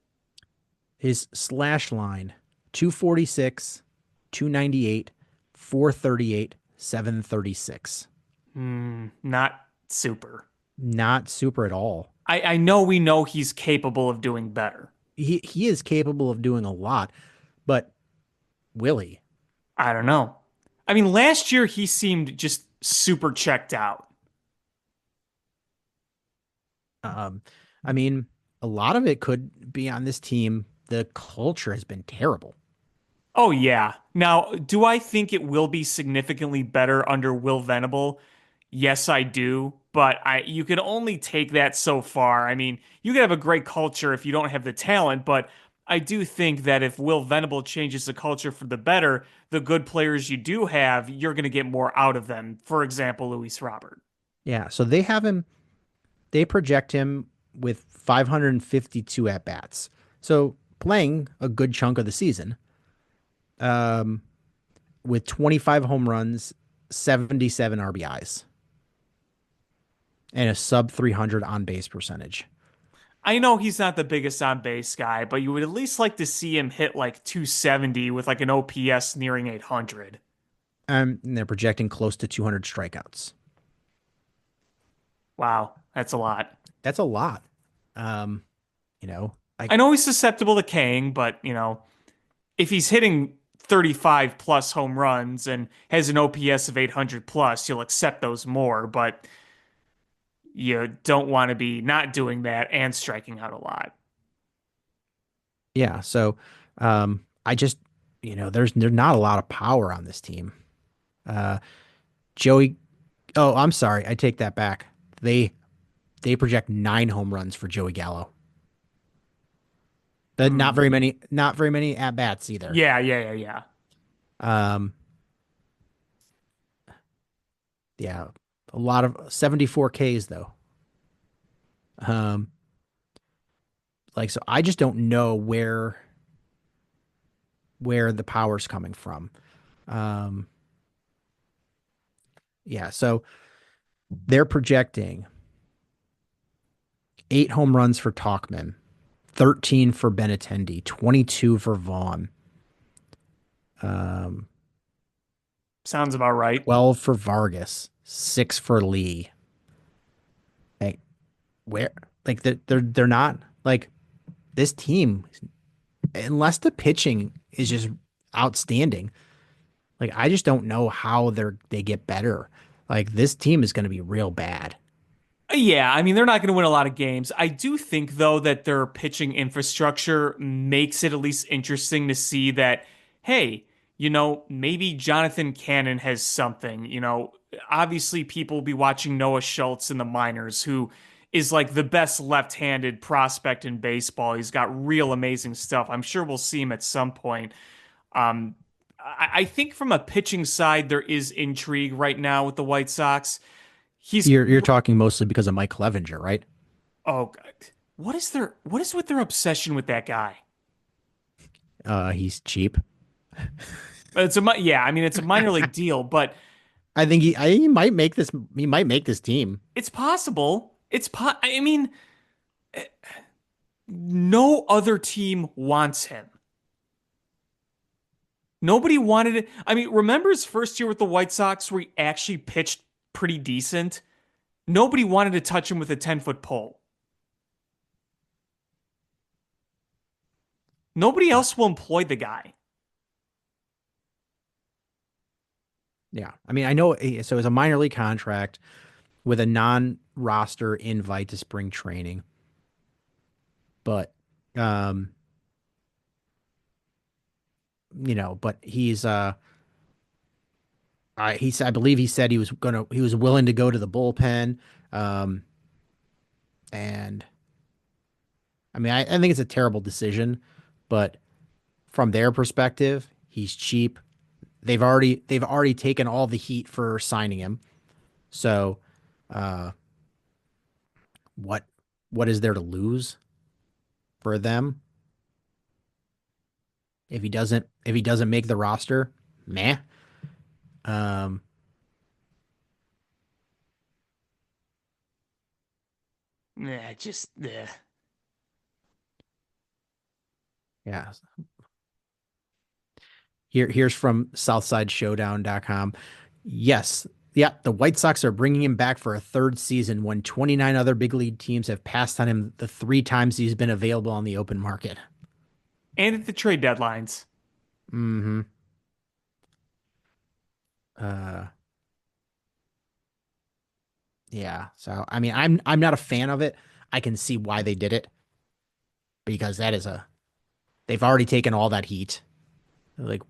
B: His slash line 246, 298, 438, 736.
C: Not super.
B: Not super at all.
C: I know we know he's capable of doing better.
B: He is capable of doing a lot, but will he?
C: I don't know. I mean, last year he seemed just super checked out.
B: Um, I mean, a lot of it could be on this team. The culture has been terrible.
C: Oh yeah. Now, do I think it will be significantly better under Will Venable? Yes, I do, but I you can only take that so far. I mean, you can have a great culture if you don't have the talent, but I do think that if Will Venable changes the culture for the better, the good players you do have, you're going to get more out of them. For example, Luis Robert.
B: Yeah, so they have him. They project him with 552 at bats. So playing a good chunk of the season, um, with 25 home runs, 77 RBIs, and a sub 300 on base percentage.
C: I know he's not the biggest on base guy, but you would at least like to see him hit like 270 with like an OPS nearing 800.
B: And they're projecting close to 200 strikeouts.
C: Wow, that's a lot.
B: That's a lot. Um, you know, like
C: I know he's susceptible to Kang, but if he's hitting 35 plus home runs and has an OPS of 800 plus, you'll accept those more, but you don't want to be not doing that and striking out a lot.
B: yeah. So, I just, there's not a lot of power on this team. Uh, Joey. Oh, I'm sorry. I take that back. They they project 9 home runs for Joey Gallo. But
C: Hmm.
B: not very many at bats either.
C: Yeah, yeah, yeah, yeah.
B: Um, yeah, a lot of 74 Ks though. Um, like so, I just don't know where the power's coming from. Um, yeah, so they're projecting 8 home runs for Talkman, 13 for Benintendi, 22 for Vaughn, um,
C: Sounds about right.
B: 12 for Vargas, 6 for Lee. Like where like they're not like this team unless the pitching is just outstanding. Like I just don't know how they get better. Like this team is going to be real bad.
C: Yeah, I mean, they're not going to win a lot of games. I do think, though, that their pitching infrastructure makes it at least interesting to see that, hey, maybe Jonathan Cannon has something. Obviously, people will be watching Noah Schultz in the minors, who is like the best left-handed prospect in baseball. He's got real amazing stuff. I'm sure we'll see him at some point. Um, I think from a pitching side, there is intrigue right now with the White Sox. He's
B: You're talking mostly because of Mike Clevenger, right?
C: Oh, God. What is with their obsession with that guy?
B: He's cheap.
C: Yeah, I mean it's a minor league deal, but
B: He might make this. He might make this team.
C: it's possible. I mean, no other team wants him. Nobody wanted it. I mean, remember his first year with the White Sox where he actually pitched pretty decent? Nobody wanted to touch him with a 10-foot pole. Nobody
B: Uh,
C: else will employ the guy.
B: yeah, I mean, I know. So it's a minor league contract with a non-roster invite to spring training, but um, but I believe he said he was willing to go to the bullpen. Um, and I mean, I think it's a terrible decision, but from their perspective, he's cheap. They've already taken all the heat for signing him. So, uh, what what is there to lose for them if he doesn't make the roster? Meh. Um,
C: Yeah, just
B: Yeah. Here's from SouthsideShowdown.com. Yes. Yeah, the White Sox are bringing him back for a third season when 29 other big league teams have passed on him the three times he's been available on the open market.
C: And at the trade deadlines.
B: Mm-hmm. Uh, yeah. So I mean, I'm not a fan of it. I can see why they did it because they've already taken all that heat. Like,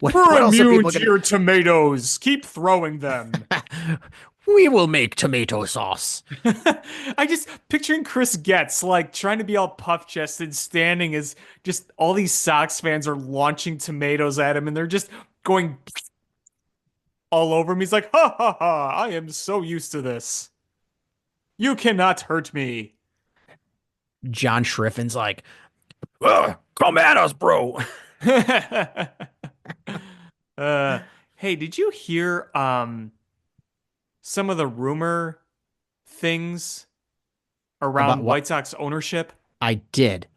C: We're
B: what else are
C: immune
B: people
C: to
B: gonna?
C: your tomatoes. Keep throwing them.
B: We will make tomato sauce.
C: I just picturing Chris Getz like trying to be all puff chested, standing as just all these Sox fans are launching tomatoes at him and they're just going all over him. He's like, ha ha ha, I am so used to this. You cannot hurt me.
B: John Shriffin's like, come at us, bro.
C: uh, hey, did you hear some of the rumor things
B: About
C: around
B: what?
C: White Sox ownership?
B: I did.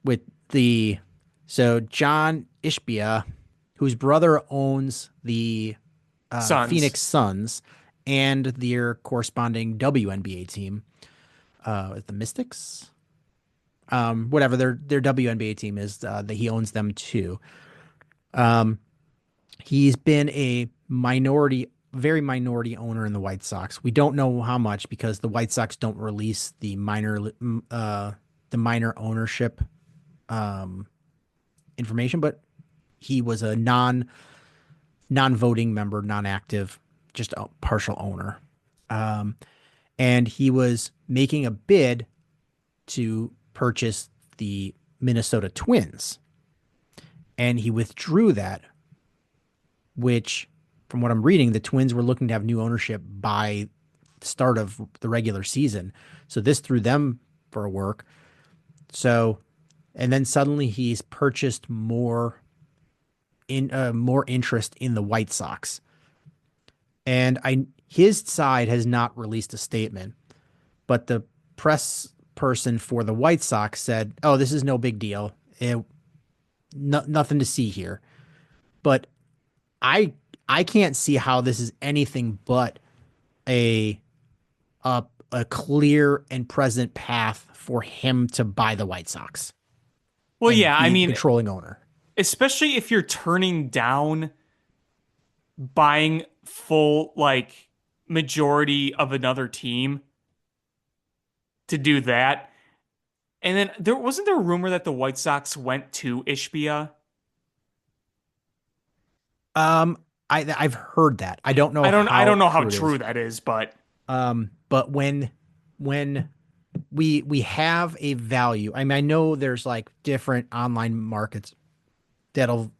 B: With the so John Ishbia, whose brother owns the
C: Sons.
B: Phoenix Suns and their corresponding WNBA team, the Mystics. Whatever their WNBA team is, that he owns them too. Um, he's been a very minority owner in the White Sox. We don't know how much because the White Sox don't release the minor ownership um, information, but he was a non-voting member, non-active, just a partial owner. Um, and he was making a bid to purchase the Minnesota Twins, and he withdrew that, which, from what I'm reading, the Twins were looking to have new ownership by the start of the regular season. So this threw them for a work. So, and then suddenly he's purchased more interest in the White Sox. And his side has not released a statement, but the press person for the White Sox said, "Oh, this is no big deal. Nothing to see here." But I I can't see how this is anything but a a clear and present path for him to buy the White Sox
C: Well,
B: and
C: yeah, I
B: be the
C: mean,
B: controlling owner.
C: especially if you're turning down buying full like majority of another team to do that. And then there a rumor that the White Sox went to Ishbia.
B: Um, I've heard that. I don't know
C: I don't
B: how
C: know how
B: true it
C: true
B: is.
C: that is, but
B: But when we have a value, I mean, I know there's like different online markets that'll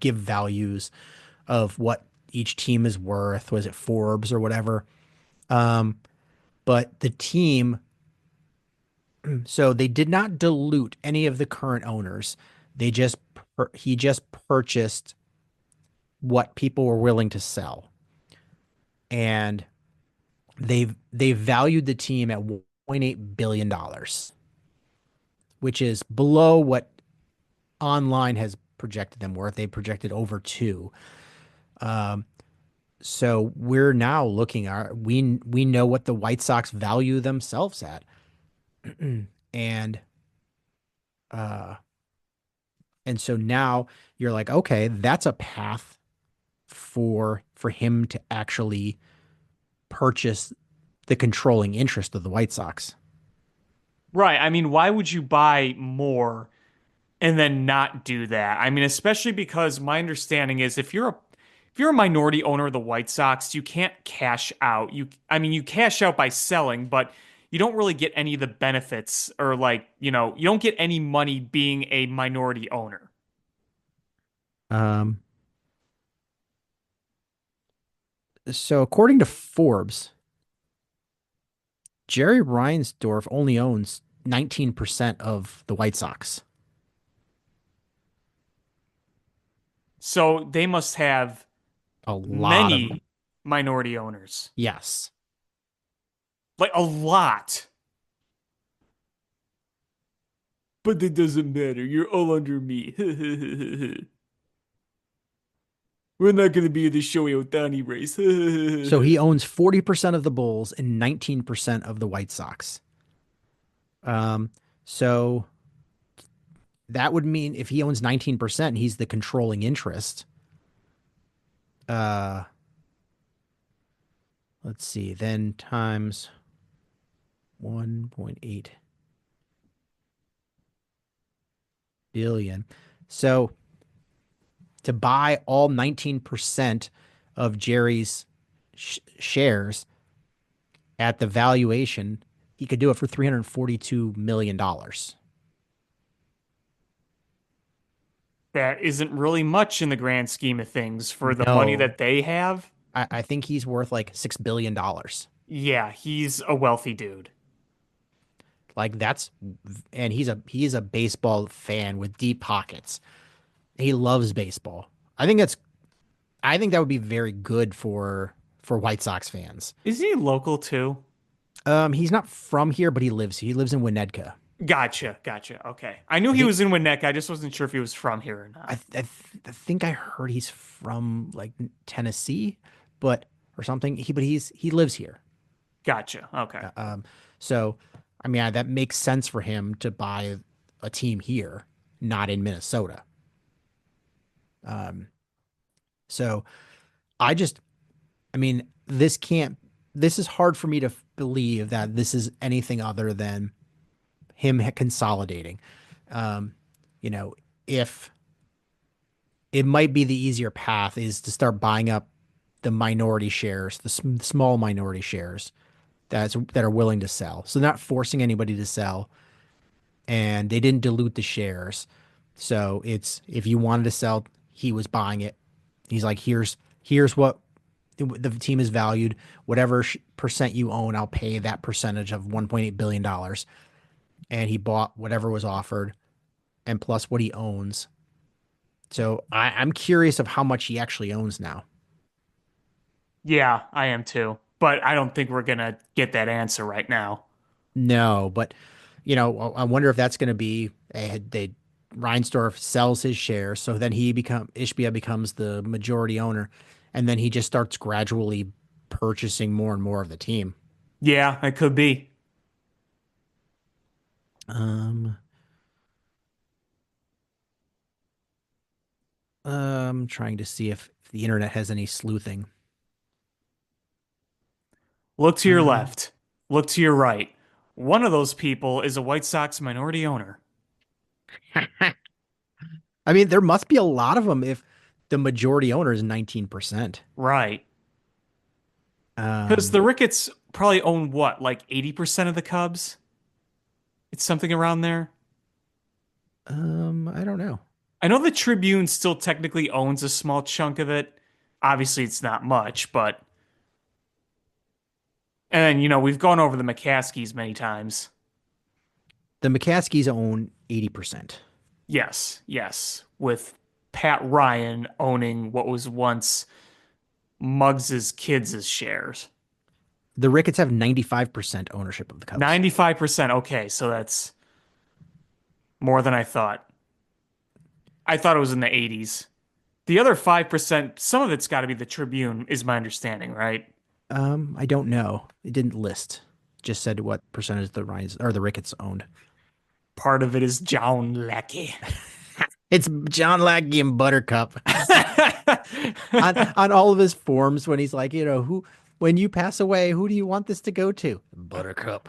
B: give values of what each team is worth. Was it Forbes or whatever? Um, but the team, so they did not dilute any of the current owners. He just purchased what people were willing to sell, and they valued the team at $1.8 billion, which is below what online has projected them worth. They projected over two. Um, so we're now looking at we know what the White Sox value themselves at, and uh, and so now you're like, okay, that's a path for him to actually purchase the controlling interest of the White Sox.
C: right. I mean, why would you buy more and then not do that? I mean, especially because my understanding is if you're a minority owner of the White Sox, you can't cash out. I mean, you cash out by selling, but you don't really get any of the benefits or like, you don't get any money being a minority owner.
B: Um, so according to Forbes, Jerry Reinsdorf only owns 19% of the White Sox.
C: So they must have
B: A lot of,
C: many minority owners.
B: yes.
C: Like a lot. But it doesn't matter. You're all under me. We're not going to be in the Shohei Ohtani race.
B: So he owns 40% of the Bulls and 19% of the White Sox. Um, so that would mean if he owns 19%, he's the controlling interest. Uh, let's see, then times 1.8 billion. So to buy all 19% of Jerry's shares at the valuation, he could do it for $342 million.
C: That isn't really much in the grand scheme of things for the money
B: No,
C: that they have.
B: I think he's worth like $6 billion.
C: Yeah, he's a wealthy dude.
B: Like that's, and he's a baseball fan with deep pockets. He loves baseball. I think that would be very good for White Sox fans.
C: Is he local too?
B: He's not from here, but he lives in Winnetka.
C: Gotcha, gotcha. Okay. I knew
B: I
C: he
B: think
C: was in Winnetka. I just wasn't sure if he was from here or not.
B: I think I heard he's from like Tennessee, but or something. He lives here.
C: Gotcha. Okay.
B: So I mean that makes sense for him to buy a team here, not in Minnesota. So I just I mean this is hard for me to believe that this is anything other than him consolidating. Um, you know, if it might be the easier path is to start buying up the minority shares, the small minority shares that are willing to sell. So not forcing anybody to sell, and they didn't dilute the shares. So it's if you wanted to sell, he was buying it. He's like, here's what the team is valued. Whatever percent you own, I'll pay that percentage of $1.8 billion. And he bought whatever was offered, and plus what he owns. So I'm curious of how much he actually owns now.
C: Yeah, I am too. But I don't think we're gonna get that answer right now.
B: No, but I wonder if that's going to be they Reinsdorf sells his shares, so then Ishbia becomes the majority owner, and then he just starts gradually purchasing more and more of the team.
C: Yeah, it could be.
B: Um, trying to see if the internet has any sleuthing.
C: Look to your
B: Uh,
C: left. Look to your right. One of those people is a White Sox minority owner.
B: I mean, there must be a lot of them if the majority owner is 19%.
C: Right. Because
B: Um,
C: the Ricketts probably own what, like 80% of the Cubs? It's something around there.
B: I don't know.
C: I know the Tribune still technically owns a small chunk of it. Obviously, it's not much, but. And then, we've gone over the McCaskies many times.
B: The McCaskies own 80%.
C: Yes, yes. With Pat Ryan owning what was once Muggs's kids' shares.
B: The Ricketts have 95% ownership of the Cubs.
C: 95%. Okay, so that's more than I thought. I thought it was in the 80s. The other 5%, some of it's got to be the Tribune, is my understanding, right?
B: I don't know. It didn't list. Just said what percentage the Ryans or the Ricketts owned.
C: Part of it is John Leckie.
B: It's John Lackey and Buttercup on all of his forms when he's like, who when you pass away, who do you want this to go to? Buttercup.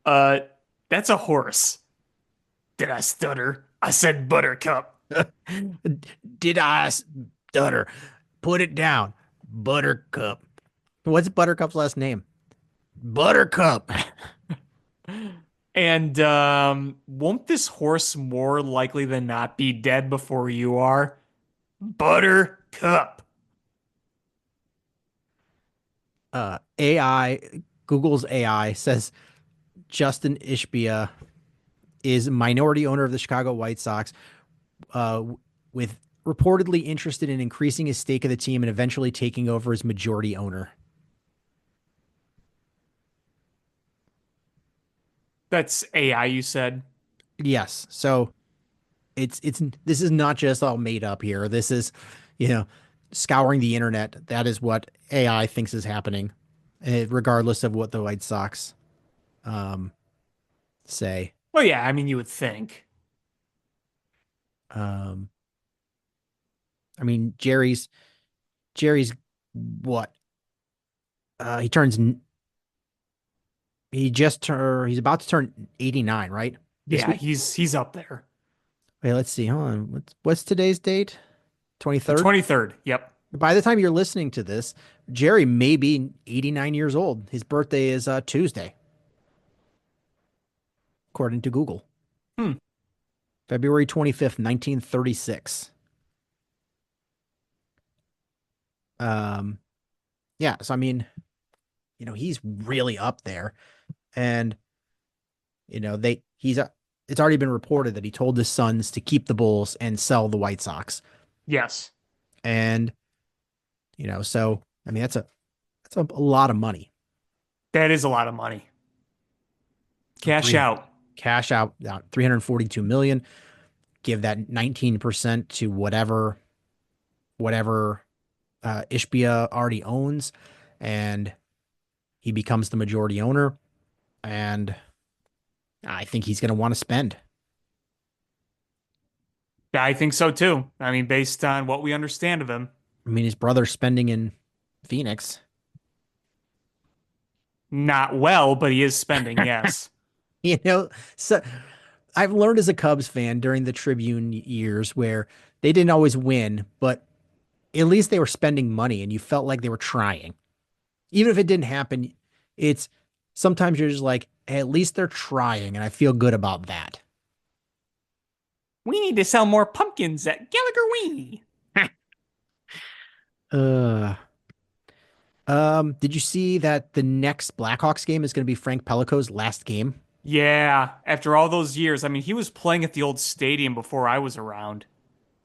C: uh, that's a horse. Did I stutter? I said Buttercup.
B: Did I stutter? Put it down. Buttercup. What's Buttercup's last name? Buttercup.
C: And won't this horse more likely than not be dead before you are? Buttercup.
B: AI, Google's AI says Justin Ishbia is minority owner of the Chicago White Sox, with reportedly interested in increasing his stake of the team and eventually taking over as majority owner.
C: That's AI, you said.
B: Yes. So it's this is not just all made up here. This is, you know, scouring the internet. That is what AI thinks is happening, regardless of what the White Sox um, say.
C: Well, yeah, I mean, you would think.
B: Um, I mean, Jerry's what? He turns he's about to turn 89, right? This
C: Yeah,
B: week?
C: he's up there.
B: Wait, let's see. Hold on. What's today's date?
C: The
B: 23rd?
C: 23rd. Yep.
B: By the time you're listening to this, Jerry may be 89 years old. His birthday is Tuesday, according to Google.
C: Hmm.
B: February 25th, 1936. Um, yeah, so I mean, he's really up there. And, it's already been reported that he told his sons to keep the Bulls and sell the White Sox.
C: Yes.
B: And, so I mean that's a lot of money.
C: That is a lot of money. Cash
B: Three
C: out.
B: cash out 342 million, give that 19% to whatever Ishbia already owns, and he becomes the majority owner. And I think he's going to want to spend.
C: Yeah, I think so too. I mean, based on what we understand of him.
B: I mean, his brother's spending in Phoenix.
C: Not well, but he is spending, yes.
B: You know, so I've learned as a Cubs fan during the Tribune years where they didn't always win, but at least they were spending money and you felt like they were trying. Even if it didn't happen, it's sometimes you're just like, hey, at least they're trying, and I feel good about that.
C: We need to sell more pumpkins at Gallagher Wee.
B: Uh, did you see that the next Blackhawks game is going to be Frank Pelico's last game?
C: Yeah, after all those years, I mean, he was playing at the old stadium before I was around.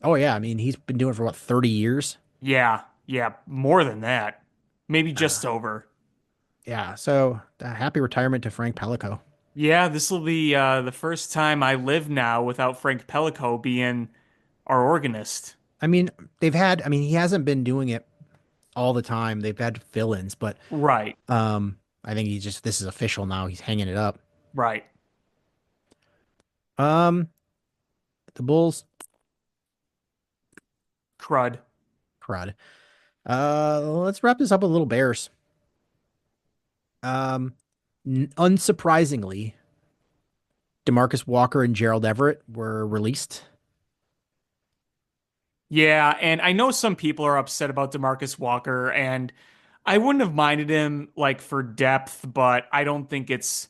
B: Oh yeah, I mean he's been doing it for what 30 years.
C: Yeah, yeah, more than that. Maybe
B: Uh,
C: just over.
B: yeah, so happy retirement to Frank Pelico.
C: Yeah, this will be the first time I live now without Frank Pellico being our organist.
B: I mean he hasn't been doing it all the time. They've had fill-ins, but
C: Right,
B: I think this is official now. He's hanging it up.
C: right.
B: Um, the Bulls
C: Crud.
B: crud. Let's wrap this up with little Bears. Um, Unsurprisingly, DeMarcus Walker and Gerald Everett were released.
C: Yeah, and I know some people are upset about DeMarcus Walker, and I wouldn't have minded him like for depth, but I don't think it's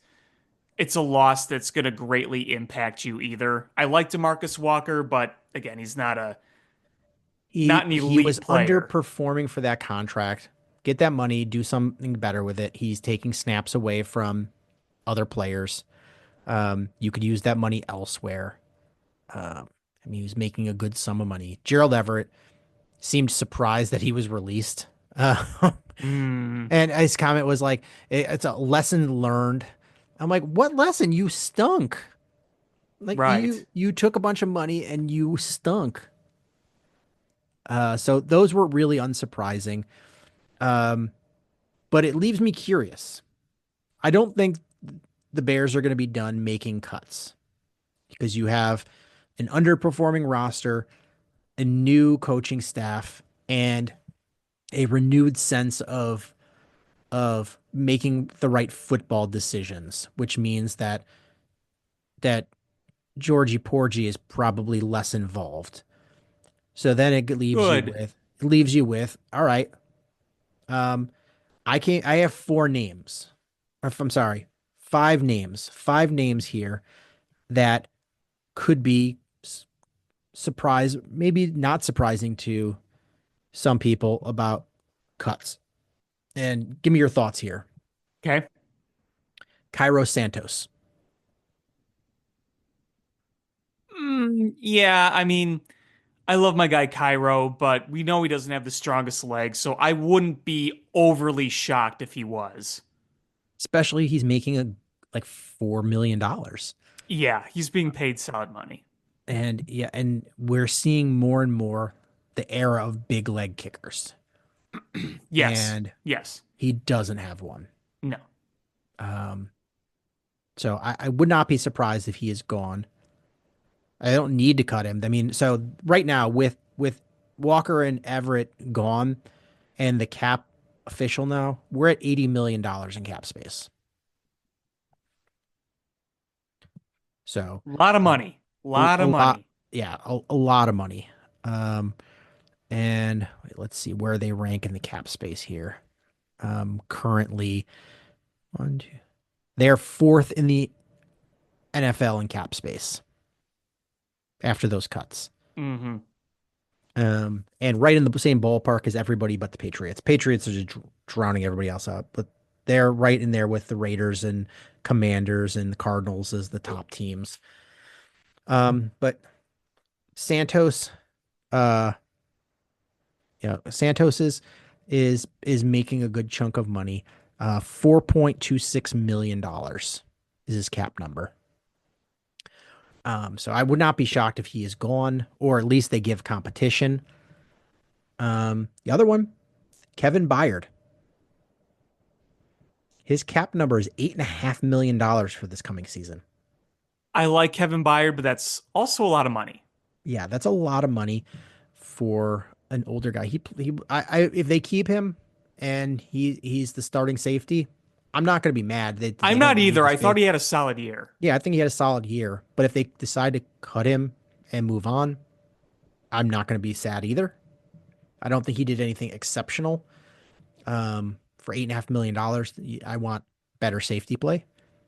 C: a loss that's going to greatly impact you either. I like DeMarcus Walker, but again, he's not an
B: He
C: elite
B: was
C: player.
B: underperforming for that contract. Get that money, do something better with it. He's taking snaps away from other players. You could use that money elsewhere. He was making a good sum of money. Gerald Everett seemed surprised that he was released.
C: Hmm,
B: And his comment was like, It's a lesson learned." I'm like, "What lesson? You stunk. Like
C: right.
B: you took a bunch of money and you stunk." So those were really unsurprising. Um, but it leaves me curious. I don't think the Bears are going to be done making cuts because you have an underperforming roster, a new coaching staff, and a renewed sense of making the right football decisions, which means that Georgie Porgy is probably less involved. So then
C: Good.
B: it leaves you with, all right, um, I have four names. Or I'm sorry, five names. Five names here that could be surprise, maybe not surprising to some people about cuts. And give me your thoughts here.
C: Okay.
B: Cairo Santos.
C: Yeah, I mean, I love my guy Cairo, but we know he doesn't have the strongest legs, so I wouldn't be overly shocked if he was.
B: Especially he's making like $4 million.
C: Yeah, he's being paid solid money.
B: And yeah, and we're seeing more and more the era of big leg kickers.
C: Yes.
B: And
C: Yes.
B: he doesn't have one.
C: No.
B: Um, so I would not be surprised if he is gone. I don't need to cut him. I mean, so right now with Walker and Everett gone and the cap official now, we're at $80 million in cap space. So
C: A lot of
B: uh,
C: money. A lot
B: a
C: of
B: lot,
C: money.
B: yeah, a lot of money. Um, and wait, let's see where they rank in the cap space here. Currently, one, two, they're fourth in the NFL in cap space after those cuts.
C: Hmm.
B: And right in the same ballpark as everybody but the Patriots. Patriots are just drowning everybody else out, but they're right in there with the Raiders and Commanders and the Cardinals as the top teams. But Santos, uh, Santos is making a good chunk of money. $4.26 million is his cap number. So I would not be shocked if he is gone, or at least they give competition. The other one, Kevin Byard. His cap number is $8.5 million for this coming season.
C: I like Kevin Byard, but that's also a lot of money.
B: Yeah, that's a lot of money for an older guy. If they keep him and he's the starting safety, I'm not going to be mad that
C: I'm
B: they
C: not
B: don't need
C: either.
B: this
C: I thought
B: big.
C: he had a solid year.
B: Yeah, I think he had a solid year. But if they decide to cut him and move on, I'm not going to be sad either. I don't think he did anything exceptional. For $8.5 million, I want better safety play.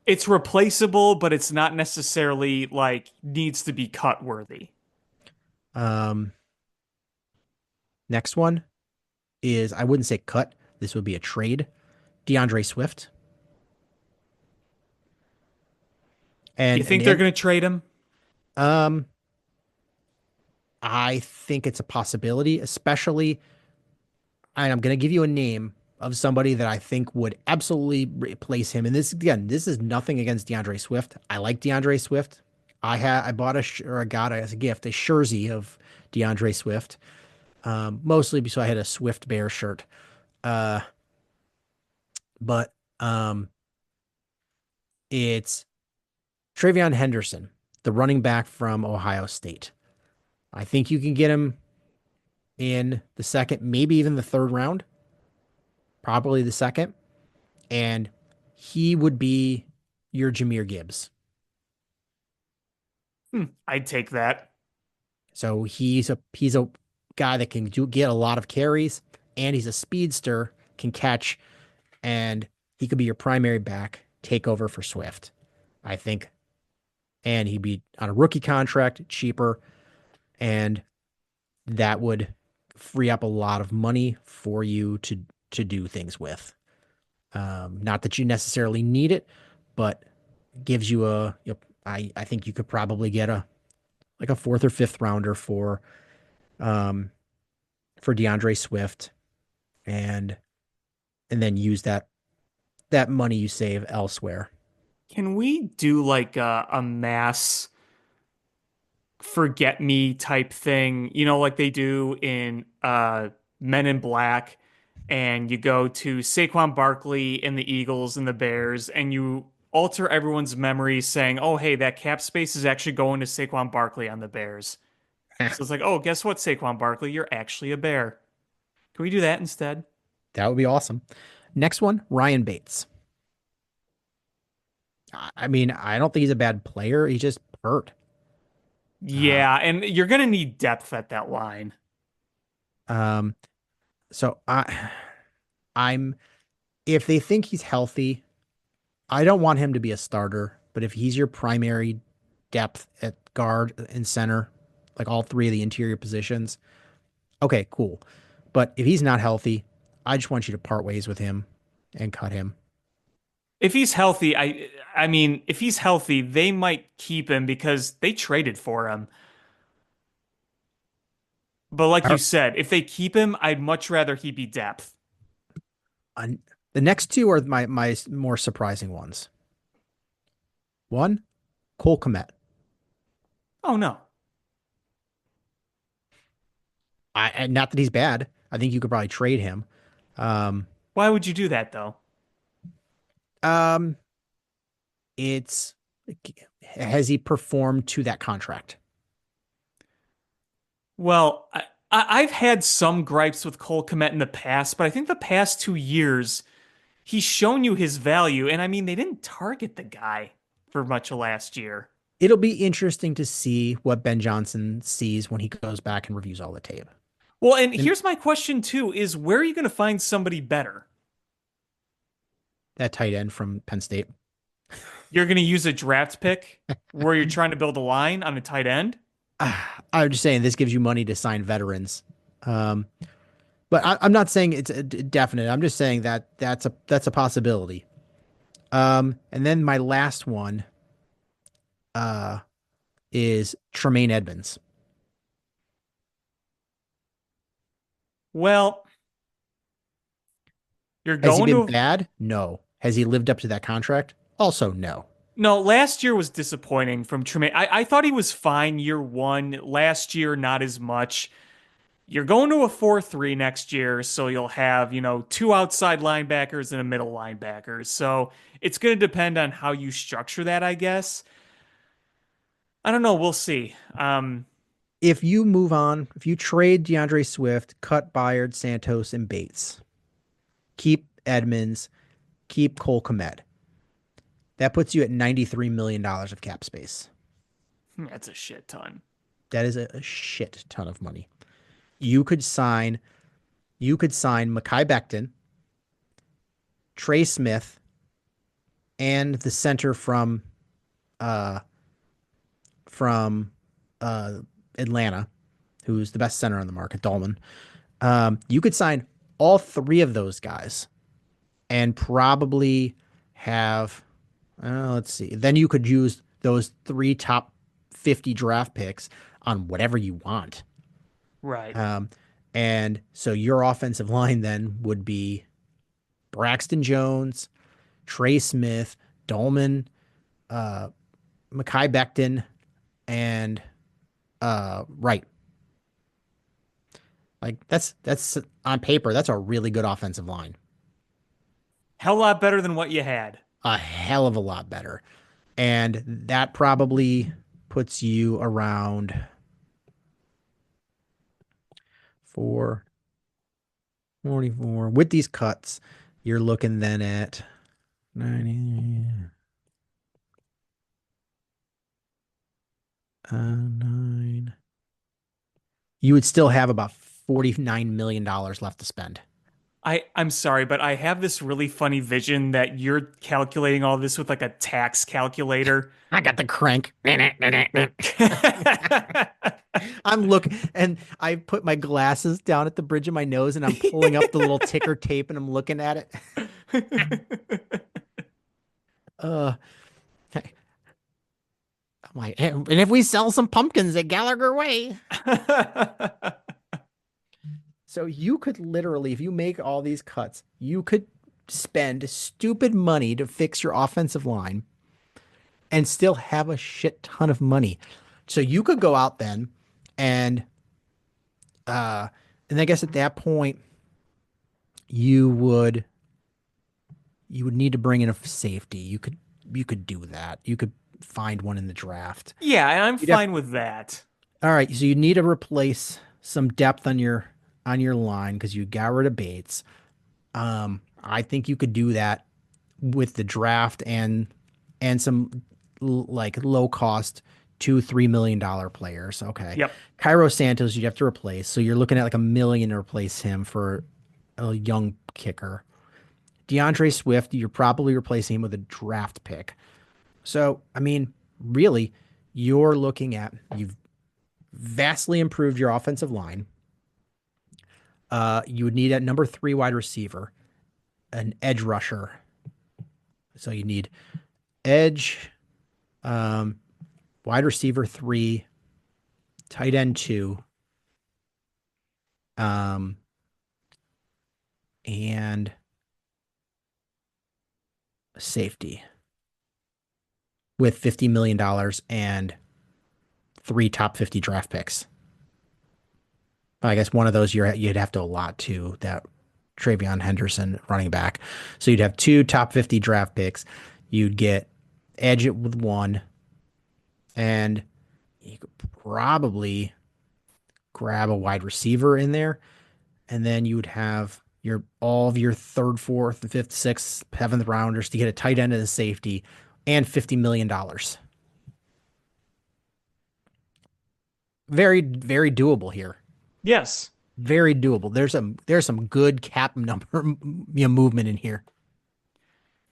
C: It's replaceable, but it's not necessarily like needs to be cut worthy.
B: Um, Next one is I wouldn't say cut. This would be a trade. DeAndre Swift.
C: You
B: And
C: think they're going to trade him?
B: um I think it's a possibility, especially and I'm going to give you a name of somebody that I think would absolutely replace him. And this again, this is nothing against DeAndre Swift. I like DeAndre Swift. I bought or I got as a gift a jersey of DeAndre Swift. Mostly because I had a Swift Bear shirt. Uh, but it's Travion Henderson, the running back from Ohio State. I think you can get him in the second, maybe even the third round, probably the second. And he would be your Jahmyr Gibbs.
C: I'd take that.
B: So he's a guy that can get a lot of carries, and he's a speedster, can catch, and he could be your primary back, take over for Swift, I think. And he'd be on a rookie contract, cheaper, and that would free up a lot of money for you to do things with. Not that you necessarily need it, but gives you I think you could probably get a like a fourth or fifth rounder um for DeAndre Swift and then use that money you save elsewhere.
C: Can we do like a mass forget me type thing, like they do in Men in Black, and you go to Saquon Barkley and the Eagles and the Bears, and you alter everyone's memory saying, oh, hey, that cap space is actually going to Saquon Barkley on the Bears. So it's like, oh, guess what, Saquon Barkley? You're actually a Bear. Can we do that instead?
B: That would be awesome. Next one, Ryan Bates. I mean, I don't think he's a bad player. He's just hurt. Uh,
C: Yeah, and you're gonna need depth at that line.
B: um, so I'm if they think he's healthy, I don't want him to be a starter, but if he's your primary depth at guard and center, like all three of the interior positions, okay, cool. But if he's not healthy, I just want you to part ways with him and cut him.
C: If he's healthy, I mean, if he's healthy, they might keep him because they traded for him. But like you
B: Our-
C: said, if they keep him, I'd much rather he be depth.
B: uh, the next two are my more surprising ones. One, Cole Kmet.
C: Oh no.
B: And not that he's bad. I think you could probably trade him. Um,
C: Why would you do that though?
B: um, it's has he performed to that contract?
C: Well, I've had some gripes with Cole Kmet in the past, but I think the past 2 years he's shown you his value. And I mean, they didn't target the guy for much of last year.
B: It'll be interesting to see what Ben Johnson sees when he goes back and reviews all the tape.
C: Well, and
B: And
C: here's my question too, is where are you going to find somebody better?
B: that tight end from Penn State.
C: You're going to use a draft pick where you're trying to build a line on a tight end?
B: I'm just saying this gives you money to sign veterans. Um, but I'm not saying it's a definite. I'm just saying that that's a possibility. And then my last one uh, is Tremaine Edmonds.
C: Well, you're
B: Has he
C: going
B: been
C: to
B: bad? No. Has he lived up to that contract? Also, no.
C: No, last year was disappointing from Tremaine. I thought he was fine year one. Last year, not as much. You're going to a 4-3 next year, so you'll have, two outside linebackers and a middle linebacker. So it's going to depend on how you structure that, I guess. I don't know. We'll see.
B: If you move on, if you trade DeAndre Swift, cut Byard, Santos, and Bates, keep Edmonds, keep Cole Kmet, that puts you at $93 million of cap space.
C: That's a shit ton.
B: That is a shit ton of money. You could sign Mekhi Becton, Trey Smith, and the center uh from Atlanta, who's the best center on the market, Dolman. You could sign all three of those guys and probably have, let's see, then you could use those three top 50 draft picks on whatever you want.
C: Right.
B: And so your offensive line then would be Braxton Jones, Trey Smith, Dolman, uh, Mekhi Becton, and Wright. Like that's on paper, that's a really good offensive line.
C: Hell lot better than what you had.
B: A hell of a lot better. And that probably puts you around 444. With these cuts, you're looking then at 90, 9. You would still have about $49 million left to spend.
C: I'm sorry, but I have this really funny vision that you're calculating all this with like a tax calculator.
B: I got the crank. I'm looking and I put my glasses down at the bridge of my nose and I'm pulling up the little ticker tape and I'm looking at it. Uh, I'm like, and if we sell some pumpkins at Gallagher Way. So you could literally, if you make all these cuts, you could spend stupid money to fix your offensive line and still have a shit ton of money. So you could go out then and uh and I guess at that point you would need to bring in a safety. You could do that. You could find one in the draft.
C: Yeah, and I'm
B: You'd have,
C: fine with that.
B: all right, so you need to replace some depth on your line because you got rid of Bates. I think you could do that with the draft and some like low cost $2-3 million players. Okay.
C: Yep.
B: Cairo Santos, you'd have to replace. So you're looking at like $1 million to replace him for a young kicker. DeAndre Swift, you're probably replacing him with a draft pick. So, I mean, really, you've vastly improved your offensive line. You would need a number 3 wide receiver, an edge rusher. So you need edge, wide receiver 3, tight end 2, and safety. with $50 million and three top 50 draft picks. I guess one of those you'd have to allot to that Travion Henderson running back. So you'd have two top 50 draft picks. You'd get edge it with one, and you could probably grab a wide receiver in there, and then you would have your all of your third, fourth, fifth, sixth, seventh rounders to get a tight end and a safety and $50 million. Very, very doable here.
C: Yes.
B: Very doable. There's some good cap number movement in here.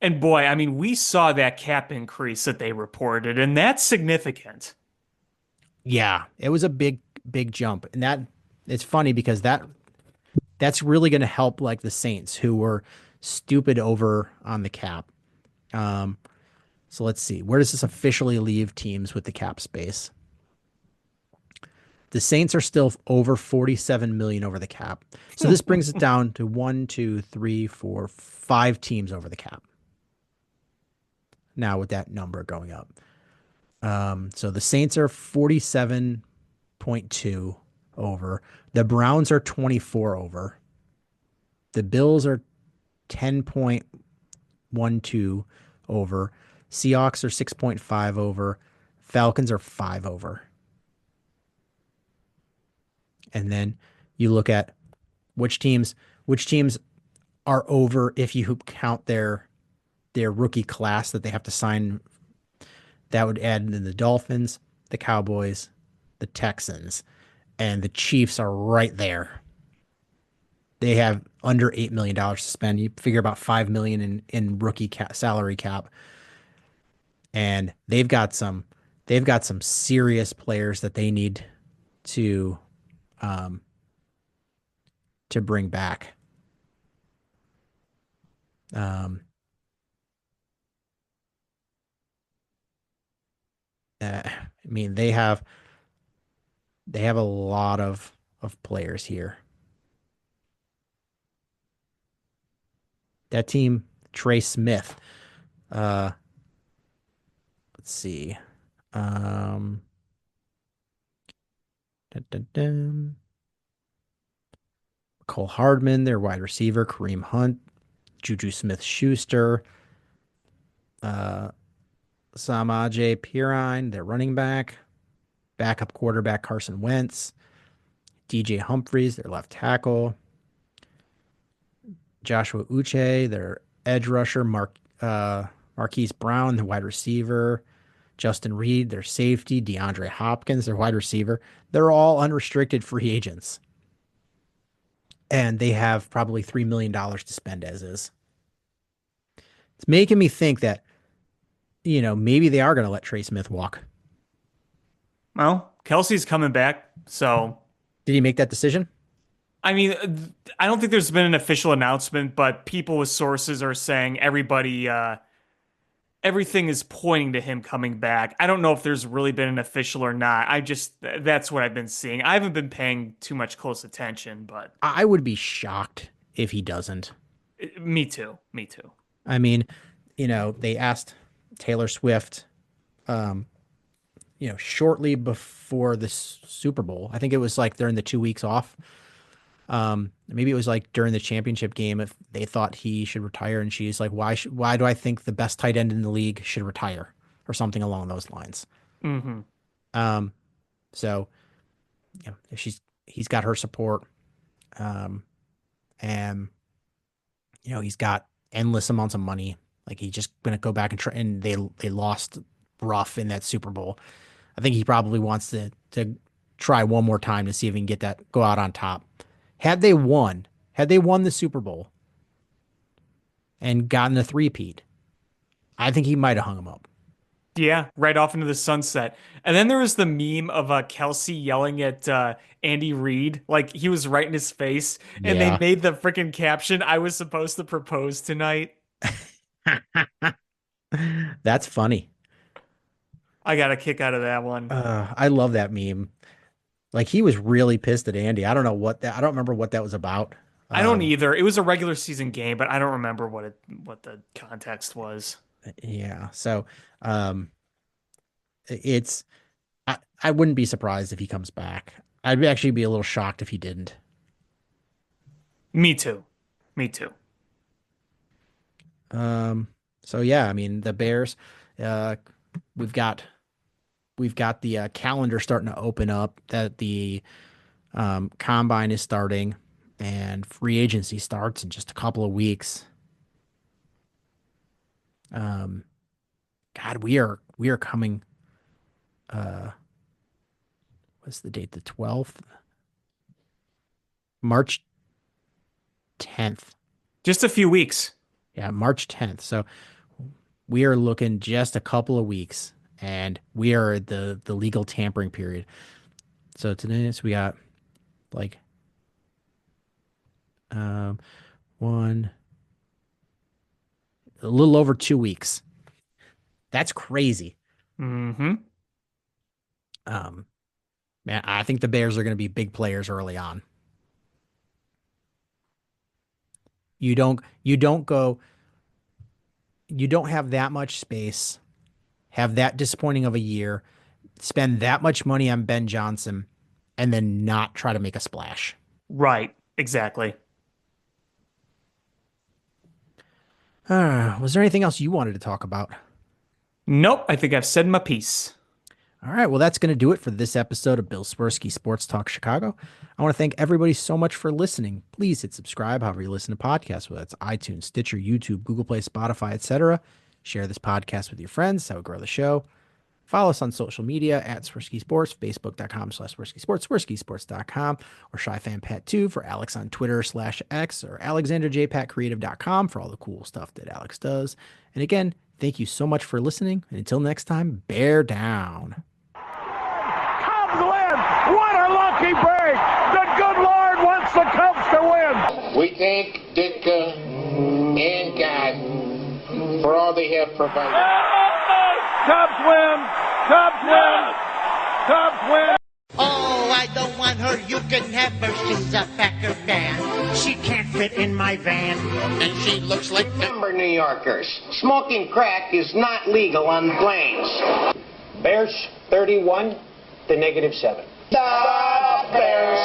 C: And boy, I mean, we saw that cap increase that they reported, and that's significant.
B: Yeah, it was a big jump, and that it's funny because that's really going to help like the Saints who were stupid over on the cap. Um, so let's see, where does this officially leave teams with the cap space? The Saints are still over 47 million over the cap. So this brings it down to one, two, three, four, five teams over the cap. Now with that number going up. So the Saints are 47.2 over. The Browns are 24 over. The Bills are 10.12 over. Seahawks are 6.5 over. Falcons are 5 over. And then you look at which teams are over if you count their rookie class that they have to sign. That would add in the Dolphins, the Cowboys, the Texans, and the Chiefs are right there. They have under $8 million to spend. You figure about $5 million in rookie salary cap, and they've got some serious players that they need to um, to bring back. Um, I mean, they have a lot of players here. That team, Trey Smith. Uh, let's see. Um, dun, dun, dun. Cole Hardman, their wide receiver, Kareem Hunt, Juju Smith-Schuster, uh, Samaje Perine, their running back, backup quarterback Carson Wentz, DJ Humphries, their left tackle, Joshua Uche, their edge rusher, Marquise Brown, the wide receiver, Justin Reed, their safety, DeAndre Hopkins, their wide receiver. They're all unrestricted free agents. And they have probably $3 million to spend as is. It's making me think that, maybe they are going to let Trey Smith walk.
C: Well, Kelsey's coming back, so
B: Did he make that decision?
C: I mean, I don't think there's been an official announcement, but people with sources are saying everything is pointing to him coming back. I don't know if there's really been an official or not. That's what I've been seeing. I haven't been paying too much close attention, but
B: I would be shocked if he doesn't.
C: me too. Me too.
B: I mean, they asked Taylor Swift, shortly before the Super Bowl. I think it was like during the 2 weeks off. Maybe it was like during the championship game if they thought he should retire, and she's like, why do I think the best tight end in the league should retire, or something along those lines.
C: Hmm.
B: Um, so he's got her support, and he's got endless amounts of money. Like he's just gonna go back and try, and they lost rough in that Super Bowl. I think he probably wants to try one more time to see if he can go out on top. Had they won the Super Bowl and gotten a three-peat, I think he might have hung him up.
C: Yeah, right off into the sunset. And then there was the meme of Kelsey yelling at Andy Reid, like he was right in his face, and they
B: Yeah.
C: made the freaking caption, "I was supposed to propose tonight."
B: That's funny.
C: I got a kick out of that one.
B: I love that meme. Like he was really pissed at Andy. I don't remember what that was about.
C: I don't
B: Um,
C: either. It was a regular season game, but I don't remember what the context was.
B: yeah. So, um, It's I wouldn't be surprised if he comes back. I'd actually be a little shocked if he didn't.
C: Me too. Me too.
B: So yeah, I mean the Bears, uh, we've got the calendar starting to open up. That the combine is starting, and free agency starts in just a couple of weeks. Um, God, we are coming. What's the date? The 12th, March 10th.
C: Just a few weeks.
B: Yeah, March 10th. So we are looking just a couple of weeks, and we are at the legal tampering period. So today, so we got like um one a little over 2 weeks. That's crazy.
C: Mm-hmm.
B: Um, Man, I think the Bears are going to be big players early on. You don't have that much space, have that disappointing of a year, spend that much money on Ben Johnson, and then not try to make a splash.
C: Right. Exactly.
B: Was there anything else you wanted to talk about?
C: Nope. I think I've said my piece.
B: All right, well, that's going to do it for this episode of Bill Swerski Sports Talk Chicago. I want to thank everybody so much for listening. Please hit subscribe however you listen to podcasts, whether it's iTunes, Stitcher, YouTube, Google Play, Spotify, etc. Share this podcast with your friends. That would grow the show. Follow us on social media at Swerski Sports, Facebook.com/Swerski Sports, SwerskiSports.com, or ShyFanPat2 for Alex on Twitter/X, or AlexanderJPatCreative.com for all the cool stuff that Alex does. And again, thank you so much for listening. And until next time, bear down.
D: Cubs win! What a lucky break! The good Lord wants the Cubs to win!
E: We thank Ditka and God for all they have provided.
D: Cubs win! Cubs win! Cubs win!
F: Oh, I don't want her, you can have her, she's a Packer fan. She can't fit in my van.
E: And she looks like number New Yorkers. Smoking crack is not legal on planes.
G: Bears 31 to -7.
E: The Bears.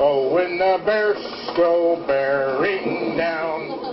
E: Oh, when the Bears go bearing down.